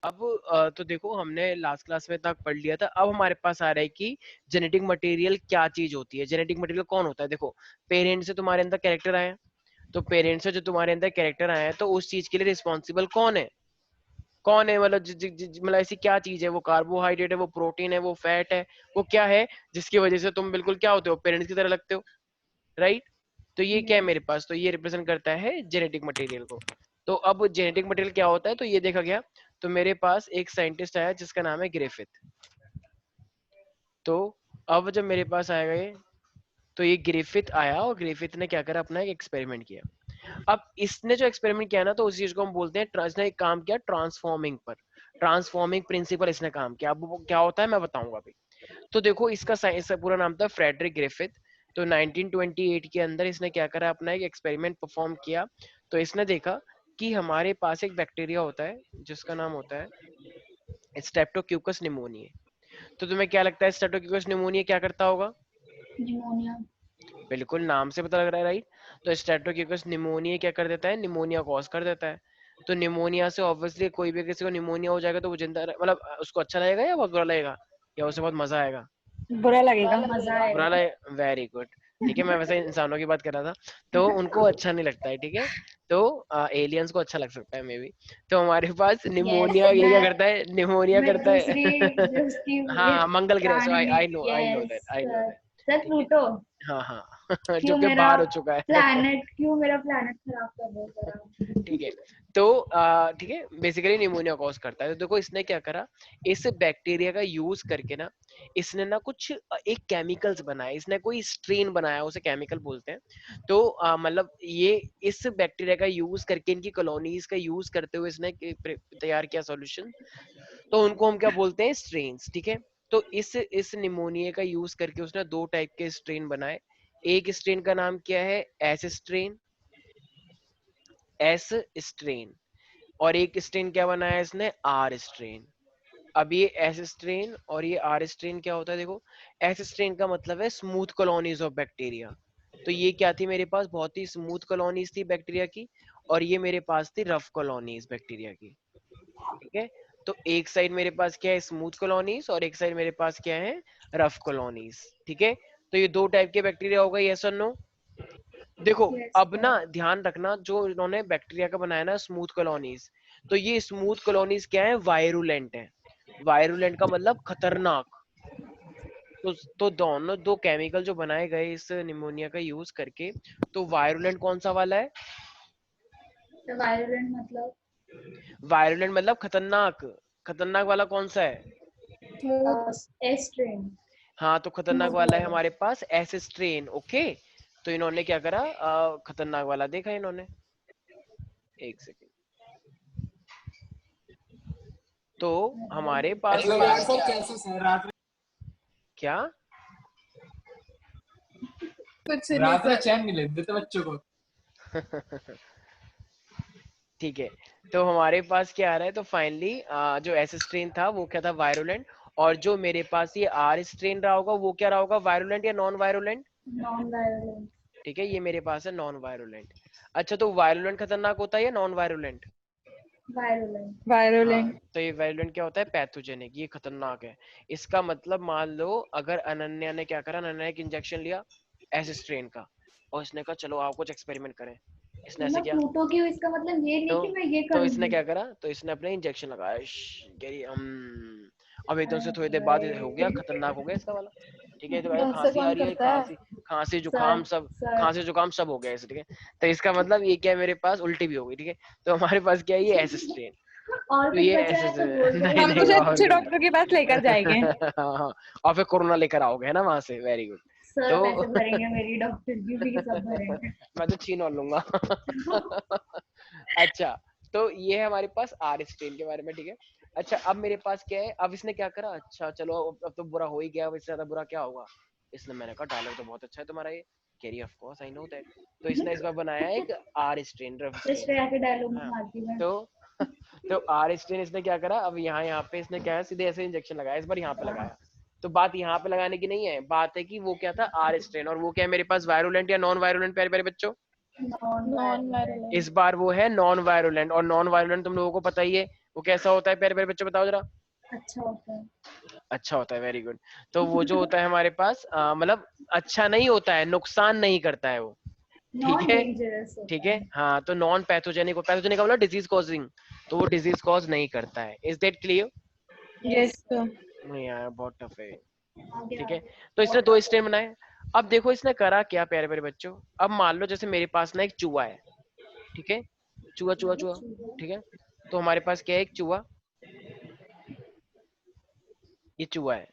अब तो देखो हमने लास्ट क्लास में तक पढ़ लिया था। अब हमारे पास आ रहा है कि जेनेटिक मटेरियल क्या चीज होती है। जेनेटिक मटेरियल कौन होता है? देखो, पेरेंट्स से तुम्हारे अंदर कैरेक्टर आए हैं, तो पेरेंट्स से जो तुम्हारे अंदर कैरेक्टर आए हैं, तो उस चीज के लिए रिस्पॉन्सिबल कौन है? कौन है? मतलब मतलब ऐसी क्या चीज है? वो कार्बोहाइड्रेट है, वो प्रोटीन है, वो फैट है, वो क्या है जिसकी वजह से तुम बिल्कुल क्या होते हो, पेरेंट्स की तरह लगते हो, राइट? तो ये क्या है मेरे पास? तो ये रिप्रेजेंट करता है जेनेटिक मटेरियल को। तो अब जेनेटिक मटेरियल क्या होता है, तो ये देखा गया। तो मेरे पास एक साइंटिस्ट आया जिसका नाम है ग्रिफिथ। तो अब जब मेरे पास आएगा ये, तो ये ग्रिफिथ आया और ग्रिफिथ ने क्या करा, अपना एक एक्सपेरिमेंट किया। अब इसने जो एक्सपेरिमेंट किया ना, तो उस चीज को हम बोलते हैं, इसने एक काम किया ट्रांसफॉर्मिंग पर। ट्रांसफॉर्मिंग प्रिंसिपल इसने काम किया। अब वो क्या होता है मैं बताऊंगा अभी। तो देखो, इसका साइंस पूरा नाम था फ्रेडरिक ग्रिफिथ। तो 1928 के अंदर इसने क्या करा, अपना एक एक्सपेरिमेंट परफॉर्म किया। तो इसने देखा कि हमारे पास एक बैक्टीरिया होता है जिसका नाम होता है स्ट्रेप्टोकोकस निमोनिया। तो तुम्हें क्या लगता है स्ट्रेप्टोकोकस निमोनिया क्या करता होगा? निमोनिया। बिल्कुल, नाम से पता लग रहा है, राइट? तो स्ट्रेप्टोकोकस निमोनिया क्या कर देता है? निमोनिया कॉज कर देता है। तो निमोनिया से ऑब्वियसली कोई भी किसी को निमोनिया हो जाएगा तो वो जिंदा मतलब उसको अच्छा लगेगा या बहुत बुरा लगेगा, या उसे बहुत मजा आएगा? बुरा लगेगा। मजा बुरा आएगा। लगे, वेरी गुड। ठीक है, मैं वैसे इंसानों की बात कर रहा था, तो उनको अच्छा नहीं लगता है, ठीक है। तो एलियंस को अच्छा लग सकता है मे बी। तो हमारे पास यस, निमोनिया ये क्या मैं करता है? निमोनिया मैं करता दूसरी है जो उसकी हाँ, मंगल ग्रह। सो प्राणी आई में, I know yes, that, I know that. Sir ठीक है, प्लूटो। हाँ हाँ जो क्यों कि मेरा बाहर हो चुका है क्यों मेरा प्लैनेट खराब कर रहे हो जरा। ठीक है। तो ठीक है, बेसिकली निमोनिया कॉज करता है। तो देखो इसने क्या करा, इस बैक्टीरिया का यूज करके ना, इसने ना कुछ एक केमिकल्स बनाए, इसने कोई स्ट्रेन बनाया, उसे केमिकल बोलते हैं। तो मतलब ये इस बैक्टीरिया का यूज करके, इनकी कॉलोनीज का यूज करते हुए इसने तैयार किया सॉल्यूशन। तो उनको हम क्या बोलते हैं? स्ट्रेन्स, ठीक है। तो इस निमोनिया का यूज करके उसने दो टाइप के स्ट्रेन बनाए। एक स्ट्रेन का नाम क्या है? S strain, S strain. और एक स्ट्रेन क्या बनाया इसने? R strain. अब ये एस स्ट्रेन और ये आर स्ट्रेन क्या होता है? देखो, एस स्ट्रेन का मतलब है स्मूथ कॉलोनीज ऑफ बैक्टीरिया। तो ये क्या थी मेरे पास? बहुत ही स्मूथ कॉलोनीज थी बैक्टीरिया की। और ये मेरे पास थी रफ कॉलोनीज बैक्टीरिया की, ठीक है। तो एक साइड मेरे पास क्या है? स्मूथ कॉलोनीज, और एक साइड मेरे पास क्या है? रफ कॉलोनीज, ठीक है। तो ये दो टाइप के बैक्टीरिया हो गए, यस और नो? देखो, यस अब ना ध्यान रखना, जो इन्होंने बैक्टीरिया का बनाया ना स्मूथ कॉलोनीज, तो ये स्मूथ कॉलोनीज क्या है? वायरुलेंट है। वायरुलेंट का मतलब खतरनाक। तो दोनों दो केमिकल जो बनाए गए इस निमोनिया का यूज करके, तो वायरुलेंट कौन सा वाला है? तो वायलेंट मतलब वायरुलेंट मतलब खतरनाक। खतरनाक वाला कौन सा है? स्मूथ। एस्ट्रेन। हाँ, तो खतरनाक स्मूथ वाला है वाला। हमारे पास एस स्ट्रेन, ओके। तो इन्होंने क्या करा, खतरनाक वाला देखा इन्होंने। एक सेकेंड। तो हमारे पास मतलब क्या यार है? सर कैसे सर क्या? कुछ नहीं रात में सर। चैन नहीं लेते देते बच्चों को। ठीक है। तो हमारे पास क्या आ रहा है? तो फाइनली जो एस स्ट्रेन था वो क्या था? वायरुलेंट। और जो मेरे पास ये आर स्ट्रेन रहा होगा वो क्या रहा होगा? वायरुलेंट या नॉन वायरुलेंट? Non violent. ठीक है, ये मेरे पास है नॉन वायरुलेंट। अच्छा, तो वायरुलेंट खतरनाक होता है या नॉन वायरुलेंट? वायलेंट। हाँ, वायरोलेंट। तो ये वायरुलेंट क्या होता है? पैथोजेनिक, ये खतरनाक है। इसका मतलब मान लो अगर अनन्या ने क्या करा, अनन्या ने एक इंजेक्शन लिया एस स्ट्रेन का, और इसने कहा चलो आप कुछ एक्सपेरिमेंट करें। इसने तो ऐसे मैं किया। प्लूटो की हूँ, इसका मतलब ये तो नहीं कि मैं ये तो इसने करूंगी। क्या करा, तो इसने अपने इंजेक्शन लगाया, कह रही अब एकदम से थोड़ी देर बाद ये हो गया, अरे खतरनाक हो गया इसका वाला। ठीक है, तो भाई ऐसे खांसी आ कौन रही है, करता है? खांसी सर जुकाम सब, सर खांसी जुकाम सब हो गया इसे, ठीक है। तो इसका मतलब ये क्या है? मेरे पास उल्टी भी हो गई, ठीक है। तो हमारे पास क्या है? ये एस स्ट्रेन। और तो कुछ ये बचा ऐसे है तो बोल दो। नहीं हम नहीं, तुझे और अच्छे कुछ डॉक्टर के पास लेकर जाएंगे। हाँ हाँ, और फिर कोरोना लेकर आओगे है ना वहां से, वेरी गुड। सर तो पैसे भरेंगे, मेरी डॉक्टर की फीस सब भरेंगे। मैं तो छीन और लूंगा अच्छा, तो ये है हमारे पास आर स्ट्रेन के बारे में, ठीक है। अच्छा, अब मेरे पास क्या है? अब इसने क्या करा, अच्छा चलो अब तो बुरा हो ही गया, अब इससे ज्यादा बुरा क्या होगा? इसने, मैंने कहा डायलॉग तो बहुत अच्छा है तुम्हारा ये, carry off course I know that. तो इसने इस बार बनाया एक आर स्ट्रेन, रफ तो स्ट्रेन। श्रेया के डायलॉग में हाँ, मारती मैं। तो तो आर स्ट्रेन इसने क्या करा, अब यहाँ पे इसने क्या है, सीधे ऐसे इंजेक्शन लगाया, इस बार यहाँ पे लगाया। तो बात यहाँ पे लगाने की नहीं है, बात है कि वो क्या था? R strain. और वो क्या है मेरे पास? वायरुलेंट या नॉन वायरुलेंट, प्यारे प्यारे बच्चों? Non non violent. इस वायरोलेंट। बार वो है नॉन वायरुलेंट। और नॉन वायरुलेंट तुम लोगों को पता ही है, वो कैसा होता है प्यारे प्यारे बच्चों, बताओ जरा। अच्छा होता है। अच्छा होता है, वेरी गुड। तो वो जो होता है हमारे पास मतलब अच्छा नहीं होता है, नुकसान नहीं करता है वो, ठीक नॉन है। डेंजरस ठीक होता है, है। हाँ, तो नॉन पैथोजेनिक, पैथोजेनिक का मतलब डिजीज कॉजिंग, तो वो डिजीज कॉज नहीं करता है। Is that clear? Yes yes. Sir. नहीं यार, बहुत टफ है। आगे ठीक है, आगे। तो इसने बहुत दो टफ स्टेन बनाए। अब देखो इसने करा क्या प्यारे प्यारे बच्चों। अब मान लो जैसे मेरे पास ना एक चूहा है, ठीक है, चूहा चूहा है। चूहा, चूहा। ठीक है। तो हमारे पास क्या है, एक चूहा, ये चूहा है,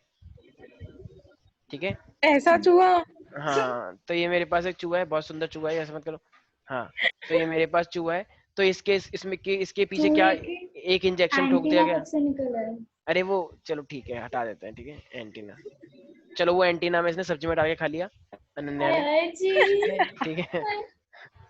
ठीक है। ऐसा चूहा? हाँ, तो ये मेरे पास एक चूहा है, बहुत सुंदर चूहा है, ऐसा मत करो। हाँ, तो ये मेरे पास चूहा है। तो इसके इसमें इसके पीछे क्या, चूहे की एक इंजेक्शन ठोक दिया एंटीना गया। कब से निकला है? अरे वो चलो ठीक है, हटा देते हैं, ठीक है, एंटीना। चलो वो एंटीना में इसने सब्जी में डाल के खा लिया, अनन्या हाय ने, हाय जी। ठीक है, ठीक है। हाय,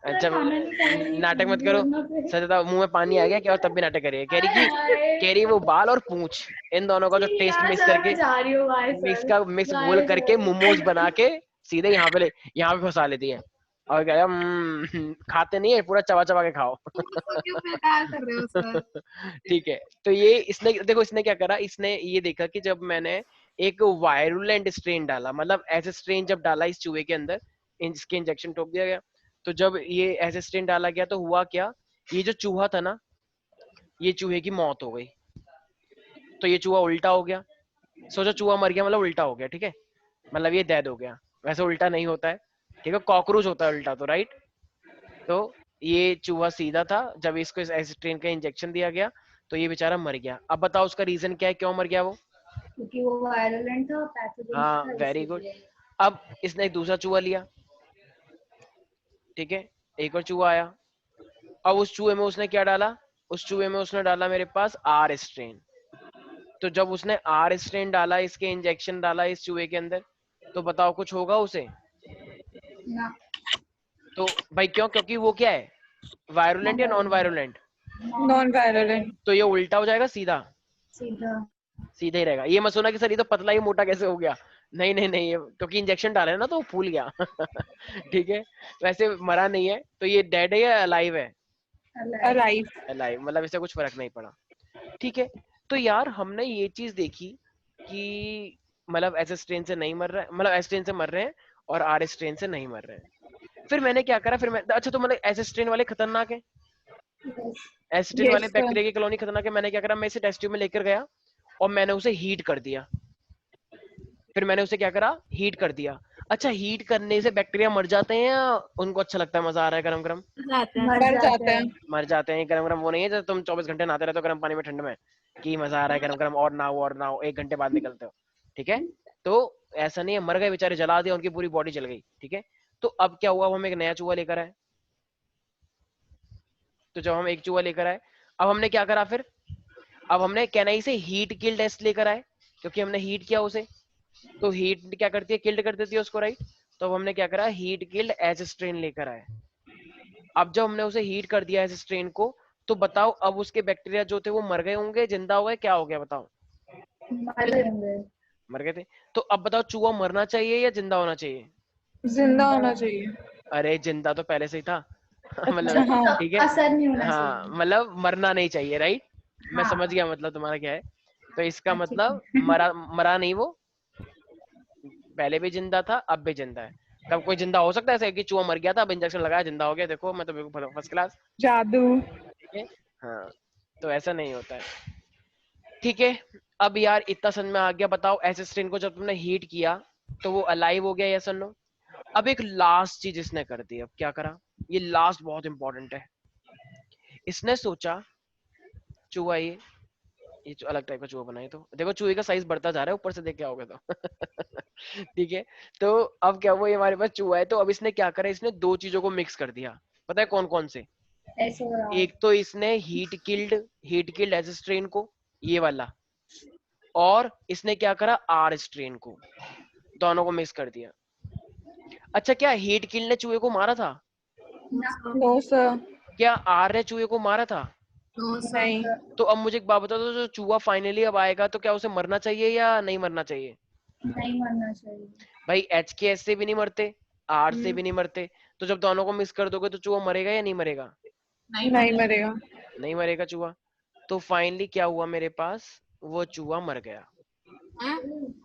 पूरा अच्छा, खाना नहीं खाया, नहीं नाटक मत खाऊंगी करो, वरना फिर। सच बताओ, मुंह में पानी आ गया क्या, और तब भी नाटक करिए, हाय हाय। कह रही वो बाल और पूंछ, इन दोनों का जो जी टेस्ट यार मिक्स सर, करके, मैं जा रही हूँ बाय सर। मिक्स घोल बाय करके सर। मोमोज बना के सीधे यहाँ पे फंसा लेती है, और क्या खाते नहीं है, पूरा चबा चबा के खाओ। तो क्यों बेकार कर रहे हो सर? ठीक है, तो ये इसने देखो, इसने क्या करा, इसने ये देखा कि जब मैंने एक वायरुलेंट स्ट्रेन डाला, मतलब ऐसे स्ट्रेन जब डाला इस चूहे के अंदर, इसके इंजेक्शन ठोक दिया गया, तो जब ये ऐसे स्ट्रेन डाला गया तो हुआ क्या, ये जो चूहा था ना, ये चूहे की मौत हो गई। तो ये चूहा उल्टा हो गया, सोचो चूहा मर गया मतलब उल्टा हो गया, ठीक है, मतलब ये डेड हो गया। वैसे उल्टा नहीं होता है, ठीक है, कॉकरोच होता है उल्टा तो, राइट। तो ये चूहा सीधा था, जब इसको इस एसिट्रीन का इंजेक्शन दिया गया तो ये बेचारा मर गया। अब बताओ उसका रीजन क्या है, क्यों मर गया वो। क्योंकि वो वायरलेंट था, पैथोजेनिक हाँ, था, वेरी गुड। इसीलिए। अब इसने एक दूसरा चूहा लिया, ठीक है, एक और चूहा आया। अब उस चूहे में उसने क्या डाला, उस चूहे में उसने डाला मेरे पास आर स्ट्रेन। तो जब उसने आर स्ट्रेन डाला, इसके इंजेक्शन डाला इस चूहे के अंदर, तो बताओ कुछ होगा उसे। ना। तो भाई क्यों, क्योंकि वो क्या है, वायरुलेंट नॉन या non virulent. Virulent. Non non virulent. Virulent. तो ये उल्टा हो जाएगा सीधा, सीधा। सीधा ही रहेगा। ये मत सोना कि सर ये तो पतला ही मोटा कैसे हो गया, नहीं नहीं नहीं, ये क्योंकि इंजेक्शन डाले है ना तो वो फूल गया। ठीक है, वैसे मरा नहीं है, तो ये डेड है या अलाइव है। अलाइव। अलाइव। अलाइव, मतलब इससे कुछ फर्क नहीं पड़ा। ठीक है, तो यार हमने ये चीज देखी कि मतलब ऐसे स्ट्रेन से नहीं मर रहा है, मतलब एस स्ट्रेन से मर रहे हैं और आर स्ट्रेन से नहीं मर रहे हैं। फिर मैंने क्या करा, फिर मैं अच्छा, तो मतलब ऐसे स्ट्रेन वाले खतरनाक है, यस। एस स्ट्रेन यस वाले सर। बैक्टीरिया की कॉलोनी खतरनाक है। मैंने क्या करा, मैं इसे टेस्ट ट्यूब में लेकर गया और मैंने उसे हीट कर दिया। फिर मैंने उसे क्या करा, हीट कर दिया। अच्छा, हीट करने से बैक्टीरिया मर जाते हैं या उनको अच्छा लगता है, मजा आ रहा है गरम गरम। जाते हैं, मर मर जाते जाते हैं। हैं। मर जाते हैं, गरम गरम वो नहीं है जब तुम 24 घंटे नहाते रहते हो गर्म पानी में ठंड में, कि मजा आ रहा है गरम गरम, और ना हो 1 घंटे बाद निकलते हो, ठीक है। तो ऐसा नहीं है, मर गए बेचारे, जला दिया, उनकी पूरी बॉडी जल गई, ठीक है। तो अब क्या हुआ, अब हम एक नया चूहा लेकर आए। तो जब हम एक चूहा लेकर आए, अब हमने क्या करा फिर, अब हमने कैनाई से हीट किल टेस्ट लेकर आए, क्योंकि हमने हीट किया उसे। तो हीट क्या करती है, किल्ड कर देती है उसको, राइट। तो अब हमने क्या करा, हीट किल्ड एज स्ट्रेन लेकर आए। अब जब हमने उसे हीट कर दिया एज स्ट्रेन को, तो बताओ अब उसके बैक्टीरिया जो थे वो मर गए होंगे, जिंदा हो गए, क्या हो गया बताओ। मर गए होंगे। मर गए थे। तो अब बताओ चूहा मरना चाहिए या जिंदा होना चाहिए। जिंदा जिंदा। होना चाहिए। अरे जिंदा तो पहले से ही था। अच्छा मतलब, मतलब हाँ। ठीक है, असर नहीं होना हाँ, चाहिए। मतलब मरना नहीं चाहिए, राइट। मैं समझ हाँ। गया मतलब तुम्हारा क्या है। तो इसका हाँ, ठीक मतलब है। मरा मरा नहीं वो, पहले भी जिंदा था अब भी जिंदा है। कब कोई जिंदा हो सकता है ऐसे कि चूहा मर गया था अब इंजेक्शन लगाया जिंदा हो गया, देखो मैं तो बिल्कुल फर्स्ट क्लास, जादू। ठीक है। हाँ, तो ऐसा नहीं होता है, ठीक है। अब यार इतना समझ में आ गया, बताओ ऐसे स्ट्रेन को जब तुमने हीट किया तो वो अलाइव हो गया, यस और नो। अब एक लास्ट चीज इसने कर दी, अब क्या करा, ये लास्ट बहुत इंपॉर्टेंट है। इसने सोचा चूहा ये अलग टाइप का चूहा बनाए, तो देखो चूहे का साइज बढ़ता जा रहा है ऊपर से, देख क्या होगा तो। ठीक है, तो अब क्या हुआ, ये हमारे पास चूहा है, तो अब इसने क्या करा, इसने दो चीजों को मिक्स कर दिया। पता है कौन कौन से, ऐसे हो रहा है। एक तो इसने हीट किल्ड एज स्ट्रेन को, ये वाला, और इसने क्या करा, आर स्ट्रेन को, दोनों को मिक्स कर दिया। अच्छा, क्या हीट किल ने चूहे को मारा था, ना। No sir. क्या आर ने चूहे को मारा था। नो नो नहीं। सर। तो अब मुझे एक बात बता दो, जो चूहा फाइनली अब आएगा तो क्या उसे मरना चाहिए या नहीं मरना चाहिए। नहीं मरना चाहिए। भाई एच के एस से भी नहीं मरते, आर से भी नहीं मरते, तो जब दोनों को मिक्स कर दोगे तो चूहा मरेगा या नहीं मरेगा। नहीं मरेगा। नहीं मरेगा चूहा। तो फाइनली क्या हुआ मेरे पास, वो चूहा मर गया। हैं?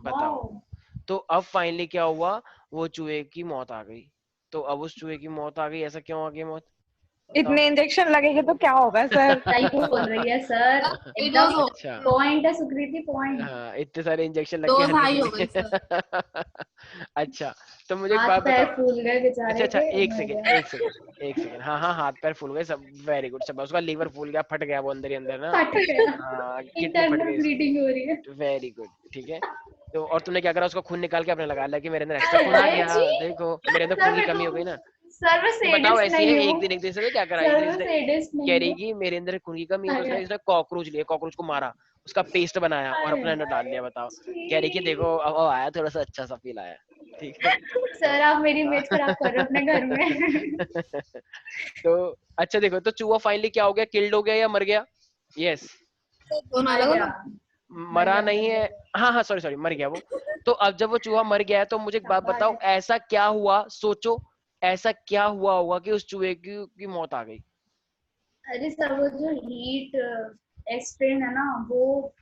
बताओ। वाओ। तो अब फाइनली क्या हुआ, वो चूहे की मौत आ गई। तो अब उस चूहे की मौत आ गई, ऐसा क्यों आ गई मौत, बताओ। इतने इंजेक्शन लगेंगे तो क्या होगा सर? सही बोल रही है सर, ये एकदम डोज अच्छा, पॉइंट है सुकृति, पॉइंट। हाँ इतने सारे इंजेक्शन लग के डोज हरने हाई के हो गई लिए। सर। अच्छा, तो मुझे एक हाथ बात पैर बताओ। फूल गए अच्छा बेचारे अच्छा, के, एक मर सेकंड गया। एक सेकंड एक सेकंड, हाँ हाँ हाथ पैर फूल गए सब, वेरी गुड सब, उसका लीवर फूल गया, फट गया वो अंदर ही अंदर ना। फट गया, हाँ किडनी फट इंटरनल गई इसकी। ब्लीडिंग हो रही है। वेरी गुड, ठीक है। तो और तुमने क्या करा, उसका खून निकाल के अपने लगा लिया कि मेरे अंदर एक्स्ट्रा खून आ अरे गया, जी, देखो मेरे अंदर सर खून की मैं कमी तो हो गई ना। सर मैं नहीं बताओ, सेडिस्ट ऐसी है नहीं हूँ, एक दिन से क्या करा, एक सर दिन मैं इसने सेडिस्ट कह नहीं रही हूँ। कि मेरे अंदर खून की कमी है, तो अरे इसने कॉकरोच लिए, कॉकरोच को मारा, उसका पेस्ट बनाया और अरे अपने अंदर डाल लिया, बताओ। कह रही कि छी। देखो अब आया थोड़ा सा अच्छा सा फील आया, ठीक है। तो सर आप मेरी इमेज खराब कर रहे हो अपने घर में। तो अच्छा देखो, तो चूहा फाइनली क्या हो गया, किल्ड हो गया या मर गया, यस। दोनों मर अलग गया, अलग। मर मरा गया, मर नहीं है, गया। हाँ हाँ सॉरी सॉरी, मर गया वो। तो अब जब वो चूहा मर गया है, तो मुझे एक बात शाबाश बताओ, है। ऐसा क्या हुआ, सोचो ऐसा क्या हुआ होगा कि उस चूहे की मौत आ गई। अरे सर वो जो हीट एक्सट्रेन है ना वो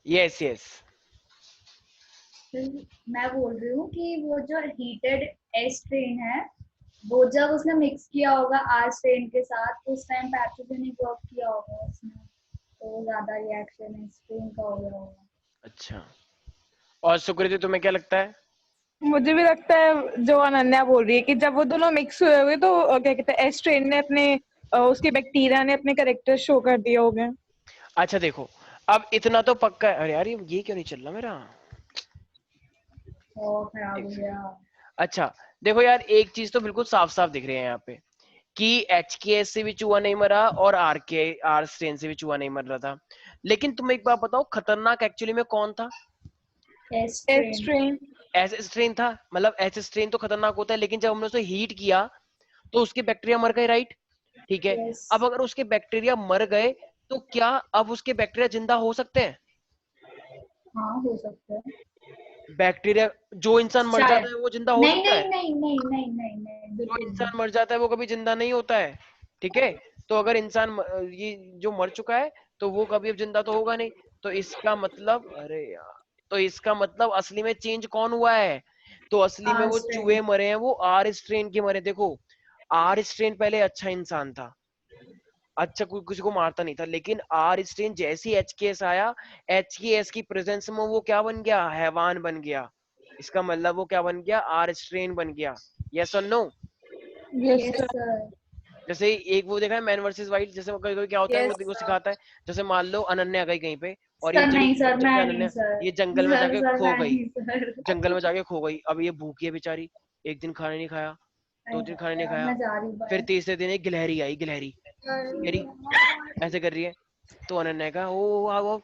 यस यस। मैं बोल रही हूँ कि वो जो हीटेड एस ट्रेन है वो जब उसने मिक्स किया होगा आर स्ट्रेन के साथ, उस टाइम पैथोजेनिक वर्क किया होगा उसने, तो ज्यादा रिएक्शन एस ट्रेन का हो गया होगा। अच्छा, और सुकृति तुम्हें क्या लगता है। मुझे भी लगता है जो अनन्या बोल रही है कि जब वो दोनों मिक्स हुए हुए तो क्या कहते हैं, एस ट्रेन ने अपने उसके बैक्टीरिया ने अपने कैरेक्टर शो कर दिए होंगे। अच्छा देखो, अब इतना तो पक्का है, अरे यार ये क्यों नहीं चल रहा मेरा, और खराब एक हो सेकंड। गया। अच्छा देखो यार, एक चीज तो बिल्कुल साफ साफ दिख रही है यहाँ पे, कि एच के एस से भी चूहा नहीं मरा और आर स्ट्रेन से भी चूहा नहीं मर रहा था। लेकिन तुम एक बात बताओ, खतरनाक एक्चुअली में कौन था, S S strain. Train. S strain था। मतलब एच स्ट्रेन तो खतरनाक होता है, लेकिन जब हमने उसे हीट किया तो उसके बैक्टीरिया मर गए, राइट, ठीक है। यस। अब अगर उसके बैक्टीरिया मर गए, तो क्या अब उसके बैक्टीरिया जिंदा हो सकते हैं, हाँ हो सकता है बैक्टीरिया, जो इंसान मर शायद। जाता है वो जिंदा हो नहीं सकता नहीं है, नहीं नहीं नहीं नहीं नहीं, जो बिल्कुल नहीं। इंसान मर जाता है वो कभी जिंदा नहीं होता है, ठीक है। तो अगर इंसान ये जो मर चुका है, तो वो कभी अब जिंदा तो होगा नहीं। तो इसका मतलब, अरे यार, तो इसका मतलब असली में चेंज कौन हुआ है, तो असली में आर वो स्ट्रेन। चूहे मरे हैं, वो आर स्ट्रेन के मरे। देखो, आर स्ट्रेन पहले अच्छा इंसान था, अच्छा कोई किसी को मारता नहीं था, लेकिन आर स्ट्रेन जैसी एच के एस आया, एच के एस की प्रेजेंस में वो क्या बन गया, हैवान बन गया। इसका मतलब वो क्या बन गया, आर स्ट्रेन बन गया, यस और no. Yes yes sir. Sir. जैसे एक वो देखा है मैन वर्सेस वाइल्ड, जैसे कभी कभी क्या होता है, यस वो सर। सिखाता है, जैसे मान लो अनन्या गई कहीं पे, और ये सर नहीं सर, जब मैं ये नहीं अनन्या सर। ये जंगल में सर जाके सर खो मैं गई, नहीं सर। जंगल में जाके खो गई, अब ये भूखी है बेचारी, एक दिन खाना नहीं खाया, अरे दो दिन खाना नहीं यार, खाया, मैं जा रही हूँ, फिर बाय। तीसरे दिन एक गिलहरी आई, गिलहरी कह रही, ऐसे कर रही है। तो अनन्या का ओ आओ,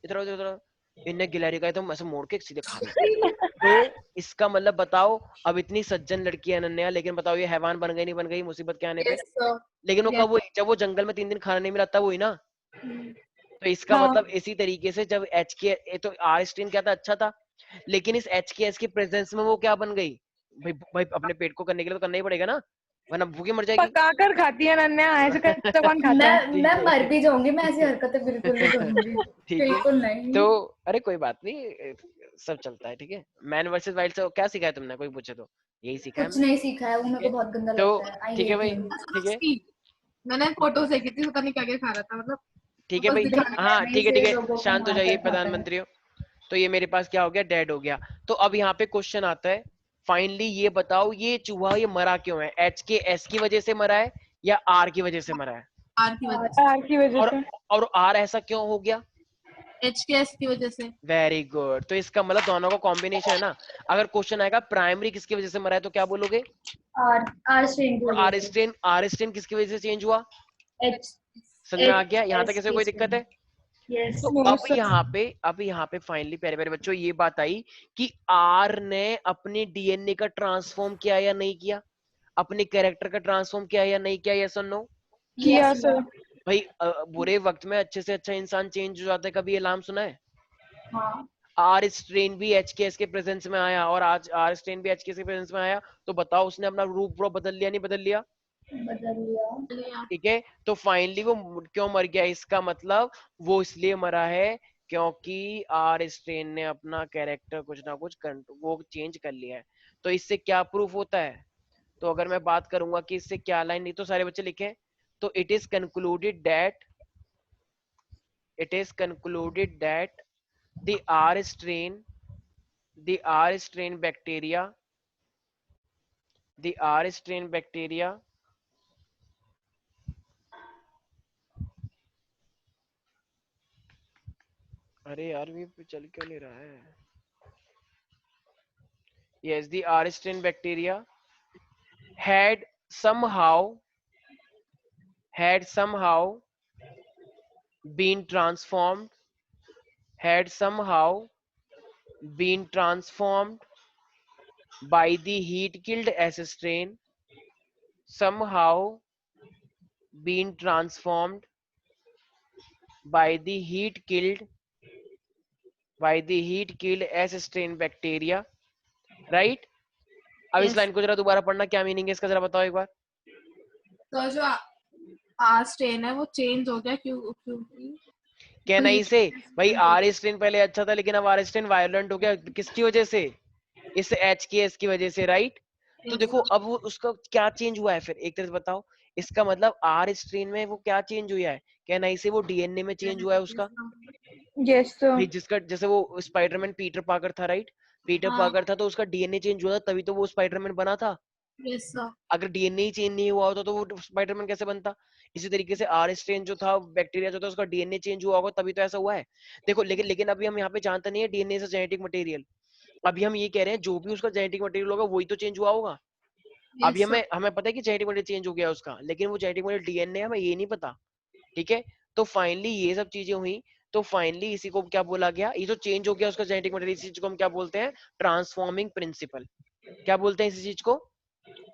इधर आओ, इधर आओ। इनने गिलहरी का तो ऐसे मोड़ के सीधे खा गई। तो इसका मतलब बताओ, अब इतनी सज्जन लड़की है अनन्या, लेकिन बताओ ये हैवान बन गई, नहीं बन गई मुसीबत के आने पे। Yes sir. लेकिन वो यस। कब हुई, जब वो जंगल में 3 दिन खाना नहीं मिला तब हुई ना। तो इसका हाँ। मतलब इसी तरीके से, जब एच के तो आर स्टीन क्या था, अच्छा था, लेकिन इस एच के एस की प्रेजेंस में वो क्या बन गई, भाई भाई अपने पेट को करने के लिए तो करना ही पड़ेगा ना, वरना भूखी मर जाएगी। पकाकर खाती है अनन्या, ऐसे कच्चा कौन खाता है? मैं ठीक मर है, भी जाऊंगी, मैं ऐसी हरकतें बिल्कुल नहीं करूंगी। ठीक है। बिल्कुल नहीं। तो अरे कोई बात नहीं, सब चलता है, ठीक है। मैन वर्सेस वाइल्ड से क्या सीखा है तुमने, कोई पूछे तो यही सीखा है कुछ हमने, नहीं सीखा है, वो मेरे ठीक को है। बहुत गंदा तो लगता है, आई ठीक है हेट भाई, हिम। ठीक है, मैंने फोटो देखी थी, पता नहीं क्या क्या खा रहा था, मतलब ठीक वो है बस भाई, दिखाने के हाँ नहीं ठीक है से ठीक है, लोगों को शांत हो मार जाइए कर खाता है। प्रधानमंत्री हो। तो ये मेरे पास क्या हो गया, डेड हो गया। तो अब यहाँ पे क्वेश्चन आता है, फाइनली ये बताओ, ये चूहा ये मरा क्यों है, एच के एस की वजह से मरा है या आर की वजह से मरा है, आर की वजह और से। आर की वजह और से। और आर ऐसा क्यों हो गया, एच के एस की वजह से। Very good. तो इसका मतलब दोनों का कॉम्बिनेशन है ना। अगर क्वेश्चन आएगा प्राइमरी किसकी वजह से मरा है, तो क्या बोलोगे, आर स्ट्रेन की और वजह से। आर स्टेन किसकी वजह से चेंज हुआ, एच समझ में आ एच गया, यहाँ तक एस ऐसे की कोई दिक्कत स्ट्रेन। है। यस। तो नो सर। अब यहाँ पे फाइनली प्यारे प्यारे बच्चों ये बात आई कि आर ने अपने डीएनए का ट्रांसफॉर्म किया या नहीं किया, अपने कैरेक्टर का ट्रांसफॉर्म किया या नहीं किया, यस और नो। किया यस सर। भाई बुरे वक्त में अच्छे से अच्छा इंसान चेंज हो जाता है, कभी ये नाम सुना है। हाँ। आर स्ट्रेन भी एच के एस के प्रेजेंस में आया, और आज आर स्ट्रेन भी एच के एस के प्रेजेंस में आया, तो बताओ उसने अपना रूप बदल लिया नहीं बदल लिया। बदल लिया। ठीक है, तो फाइनली वो क्यों मर गया, इसका मतलब वो इसलिए मरा है क्योंकि आर स्ट्रेन ने अपना कैरेक्टर कुछ ना कुछ वो चेंज कर लिया है। तो इससे क्या प्रूफ होता है, तो अगर मैं बात करूंगा कि इससे क्या लाइन, नहीं तो सारे बच्चे लिखें, तो it is concluded that the R strain bacteria the R strain bacteria अरे यार ये चल क्यों नहीं रहा है, yes, the R strain bacteria had somehow had somehow been transformed had somehow been transformed by the heat killed S strain somehow been transformed by the heat killed S strain bacteria, right? अब इस Yes. Line को जरा दोबारा पढ़ना, क्या meaning है इसका जरा बताओ एक बार। तो जो आर स्ट्रेन है वो चेंज हो गया क्योंकि कहना ही से भाई आर स्ट्रेन पहले अच्छा था लेकिन अब आर स्ट्रेन वायलेंट हो गया, किसकी वजह से, इस एच के एस की वजह से, राइट? तो देखो अब वो उसका क्या चेंज हुआ है, फिर एक तरह से बताओ, इसका मतलब आर स्ट्रेन में वो क्या चेंज हुआ है, कहना ही से वो डीएनए में चेंज हुआ है उसका। Yes sir. भाई जिसका जैसे वो स्पाइडरमैन पीटर पाकर था, राइट? पीटर हाँ। पाकर था तो उसका डीएनए चेंज हुआ था तभी तो वो स्पाइडरमैन बना था। Yes sir. अगर डीएनए ही चेंज नहीं हुआ होता तो वो स्पाइडरमैन कैसे बनता। इसी तरीके से आर स्ट्रेन जो था, बैक्टीरिया जो था, उसका डीएनए चेंज हुआ होगा तभी तो ऐसा हुआ है। देखो लेकिन लेकिन अभी हम यहाँ पे जानते नहीं है डीएनए से जेनेटिक मटेरियल, अभी हम ये कह रहे हैं जो भी उसका जेनेटिक मटेरियल होगा वही तो चेंज हुआ होगा। अभी हमें हमें पता है कि जेनेटिक मटेरियल चेंज हो गया उसका, लेकिन वो जेनेटिक मटेरियल डीएनए हमें ये नहीं पता। ठीक है, तो फाइनली ये सब चीजें हुई, तो फाइनली इसी को क्या बोला गया, ये जो चेंज हो गया उसका जेनेटिक मटेरियल, इसी चीज को हम क्या बोलते हैं, ट्रांसफॉर्मिंग प्रिंसिपल। क्या बोलते हैं इसी चीज को,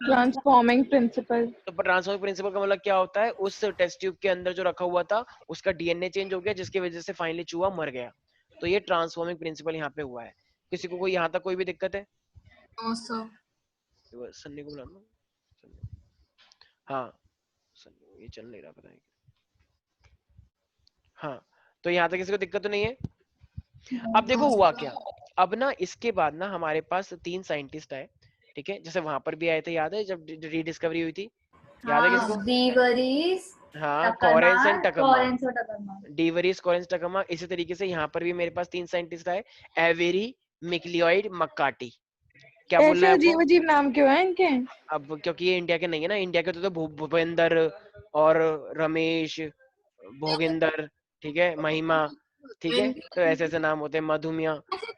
ट्रांसफॉर्मिंग प्रिंसिपल। तो ट्रांसफॉर्मिंग प्रिंसिपल का मतलब क्या होता है, उस टेस्ट ट्यूब के अंदर जो रखा हुआ था उसका डीएनए चेंज हो गया जिसकी वजह से फाइनली चूहा मर गया। तो ये ट्रांसफॉर्मिंग प्रिंसिपल यहाँ पे हुआ है। किसी को कोई यहाँ तक कोई भी दिक्कत है? सन्नी को बुलाना, हाँ सन्नी, ये चल नहीं रहा पता है। हाँ, तो यहाँ तक किसी को दिक्कत तो नहीं है? अब देखो हुआ क्या, अब ना इसके बाद ना हमारे पास 3 साइंटिस्ट आए, ठीक है, जैसे वहां पर भी आए थे, याद है जब रीडिस्कवरी हुई थी, याद है किसको? डीवरीज, हाँ, कॉरेंस एंड टकमा, कॉरेंस और टकमा। De Vries, Correns, टकमा। इसी तरीके से यहाँ पर भी मेरे पास 3 साइंटिस्ट आए, एवेरी, मिक्लियोइड, मक्काटी। क्या बोलना है ऐसे अजीब आपको? अजीब नाम क्यों है इनके? अब क्योंकि ये इंडिया के नहीं है ना, इंडिया के तो भूपेंद्र और रमेश, भोगिंदर, ठीक है, महिमा, ठीक है, तो ऐसे ऐसे नाम होते हैं, मधुमिया,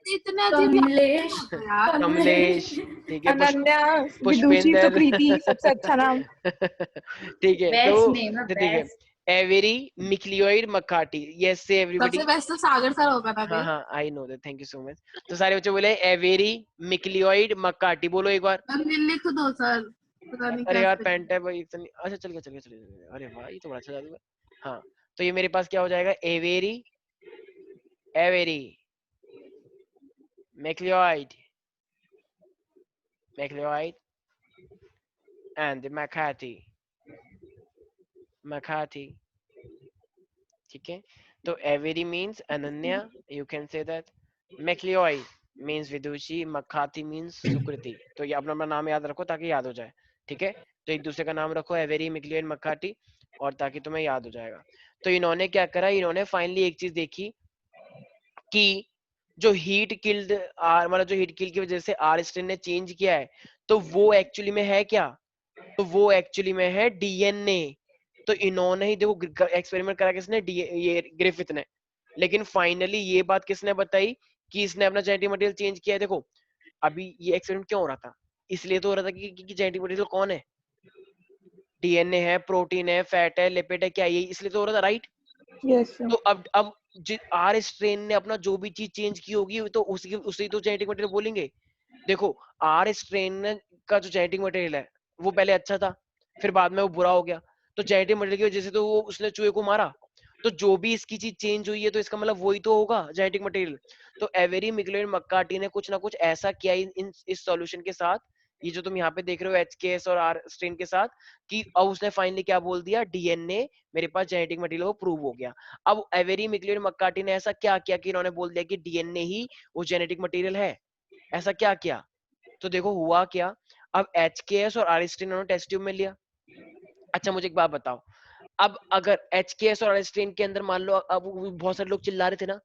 इतने अजीब कमलेश, यार। कमलेश, ठीक है, अनन्या, विदुषी, पुष्पेंद्र, सुकृति, सबसे अच्छा नाम। ठीक है, बेस्ट नेम है, तो ठीक है, बेस्ट। एवेरी, मिक्लियोइड, मक्काटी, यस से एवरीबॉडी। सबसे बेस्ट तो सागर सर होगा था। हाँ हाँ, I know that, thank you so much. तो सारे बच्चे बोले एवेरी, मिक्लियोइड, मक्काटी, बोलो एक बार। लिख दो सर, पता नहीं अरे यार कैसे। पेंट है भाई, अच्छा चल गया चल गया चल गया, अरे वाह ये तो बड़ा अच्छा जादू है। हाँ, तो ये मेरे पास क्या हो जाएगा, Avery, Avery, MacLeod, MacLeod and McCarty, McCarty, ठीक है। तो Avery means Ananya, you can say that, MacLeod means Vidushi, McCarty means Sukriti. तो ये अपना अपना नाम याद रखो ताकि याद हो जाए, ठीक है। तो एक दूसरे का नाम रखो, एवेरी, मिक्लियोइड, मकाटी, और ताकि तुम्हें याद हो जाएगा। तो इन्होंने क्या करा, इन्होंने फाइनली एक चीज देखी कि जो हीट किल्ड आर, मतलब जो हीट किल की वजह से आर स्ट्रेन ने चेंज किया है, तो वो एक्चुअली में है क्या, तो वो एक्चुअली में है डीएनए। तो इन्होंने ही देखो एक्सपेरिमेंट करा किसने, ये ग्रिफिथ ने। लेकिन फाइनली ये बात किसने बताई कि इसने अपना जेनेटिक मटेरियल चेंज किया है। देखो अभी ये एक्सपेरिमेंट क्यों हो रहा था, इसलिए तो हो रहा था कि जेनेटिक मटेरियल कौन है, डीएनए है, प्रोटीन है, फैट है, लिपिड है, क्या ये इसलिए तो हो रहा था, राइट? यस तो अब आर स्ट्रेन ने अपना जो भी चीज चेंज की होगी तो उसी तो जेनेटिक मटेरियल बोलेंगे। देखो आर स्ट्रेन का जो जेनेटिक मटेरियल है वो पहले अच्छा था, फिर बाद में वो बुरा हो गया, तो जेनेटिक मटेरियल की वजह से तो वो उसने चूहे को मारा, तो जो भी इसकी चीज चेंज हुई है तो इसका मतलब वही तो होगा जेनेटिक मटेरियल। तो एवेरी, मिक्लियोइड, मक्काटी ने कुछ ना कुछ ऐसा किया इस सॉल्यूशन के साथ ये जो तुम यहाँ पे देख रहे हो HKS और R स्ट्रेन के साथ, कि अब उसने फाइनली क्या बोल दिया, DNA मेरे पास जेनेटिक मटेरियल वो प्रूव हो गया। अब एवेरी मैकलियोड मक्कार्टी ने ऐसा क्या किया कि इन्होंने बोल दिया कि DNA ही वो जेनेटिक मटेरियल है, ऐसा क्या किया? तो देखो हुआ क्या, अब HKS और R स्ट्रेन उन्होंने टेस्ट ट्यूब में लिया। अच्छा मुझे एक बात बताओ, अब अगर HKS और R स्ट्रेन के अंदर मान लो, अब बहुत सारे लोग चिल्ला रहे थे ना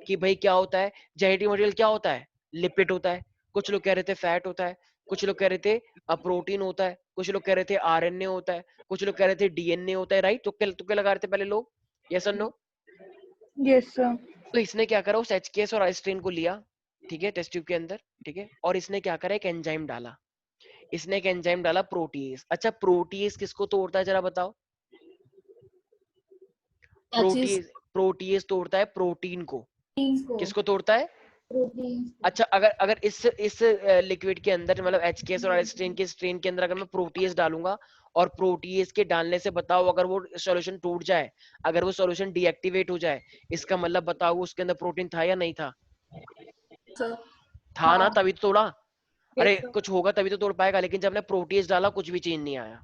कि भाई क्या होता है जेनेटिक मटेरियल, क्या होता है, लिपिड होता है, कुछ लोग कह रहे थे फैट होता है, कुछ लोग कह रहे थे प्रोटीन होता है, कुछ लोग कह रहे थे RNA होता है, कुछ लोग कह रहे थे DNA होता है, राइट? तुक्के तुक्के लगा रहे थे पहले लोग, यस और नो? Yes sir. तो इसने क्या करा, उस HKS और आइस्ट्रीन को लिया, ठीक है, टेस्ट ट्यूब के अंदर, ठीक है, और इसने क्या करा, एक एंजाइम डाला, इसने एक एंजाइम डाला प्रोटीएज। अच्छा प्रोटीएज किसको तोड़ता है जरा बताओ? क्या चीज? प्रोटीएज तोड़ता है प्रोटीन को। प्रोटीन्स को, किसको तोड़ता है? प्रोटीन्स को। अच्छा अगर अगर इस लिक्विड के अंदर, मतलब HKS और आइस्ट्रीन के स्ट्रेन के अंदर अगर मैं प्रोटीएज डालूंगा, और प्रोटीएज के डालने से बताओ अगर वो सॉल्यूशन टूट जाए, अगर वो सॉल्यूशन डीएक्टिवेट हो जाए, इसका मतलब बताओ उसके अंदर प्रोटीन था या नहीं था? सर था ना, हाँ, तभी तो तोड़ा। अरे yes, sir. कुछ होगा तभी तो तोड़ पाएगा, लेकिन जब हमने प्रोटीएज डाला कुछ भी चेंज नहीं आया।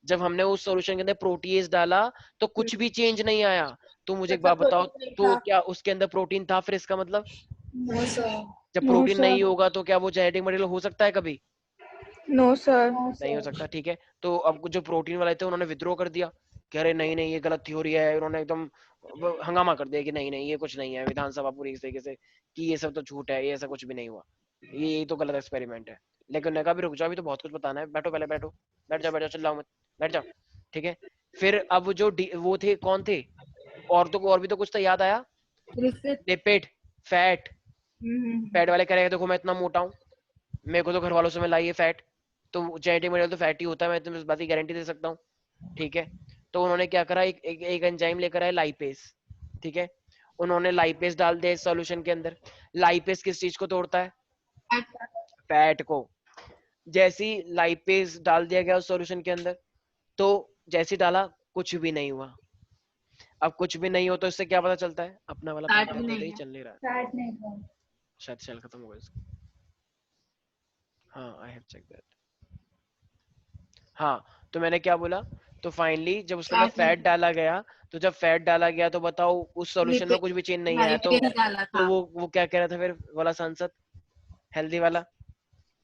जब हमने उस सॉल्यूशन के अंदर प्रोटीएज डाला तो कुछ भी चेंज नहीं आया। तो मुझे एक मतलब बात बताओ, प्रोटीन नहीं तो था। क्या उसके अंदर प्रोटीन था? फिर इसका मतलब नो सर, जब नो प्रोटीन नहीं सर। होगा तो क्या वो जेनेटिक मटेरियल हो सकता है कभी? No sir. नो नहीं हो सर। सकता, ठीक है। तो अब जो प्रोटीन वाले थे उन्होंने विद्रोह कर दिया, कह रहे नहीं नहीं ये गलत थ्योरी है, उन्होंने एकदम हंगामा कर दिया कि नहीं नहीं ये कुछ नहीं है, विधानसभा पूरी इस तरीके से कि ये सब तो झूठ है, ये ऐसा कुछ भी नहीं हुआ, ये तो गलत एक्सपेरिमेंट है। लेकिन उन्होंने कहा भी रुक जाओ, अभी तो बहुत कुछ बताना है, बैठो पहले बैठो, बैठ जाओ चिल्लाओ मत, बैठ जाओ, ठीक है। फिर अब जो वो थे कौन थे, और तो और भी तो कुछ तो याद आया, ग्रिफिथ। लिपिड, फैट, हम्म। फैट वाले कह रहे देखो मैं इतना मोटा हूँ, मेरे को तो घर वालों से मिला ये फैट, तो जेनेटिक मटेरियल तो फैट ही होता है, मैं तुम्हें इस बात की गारंटी दे सकता हूँ, ठीक है। तो उन्होंने क्या करा, एक एंजाइम लेकर आए लाइपेज, ठीक है, उन्होंने लाइपेज डाल दिया इस सॉल्यूशन के अंदर। लाइपेज किस चीज को तोड़ता है? फैट को। जैसी लाइपेज डाल दिया गया उस सॉल्यूशन के अंदर, तो जैसे डाला कुछ भी नहीं हुआ। अब कुछ भी नहीं हो तो इससे क्या पता चलता है, अपना वाला फैट प्रिंटर भी दे दे, नहीं है। चल नहीं रहा है, फैट नहीं था। शायद सेल खत्म हो गया इसका। हाँ आई हैव चेक दैट। हाँ तो मैंने क्या बोला, तो फाइनली जब उसके अंदर फैट नहीं फैट था। डाला गया, तो जब फैट डाला गया तो बताओ उस सॉल्यूशन में लिपिड। कुछ भी चेंज नहीं आया, लाइपेज डाला तो था। वो क्या कह रहा था फिर वाला सांसद, हेल्दी वाला,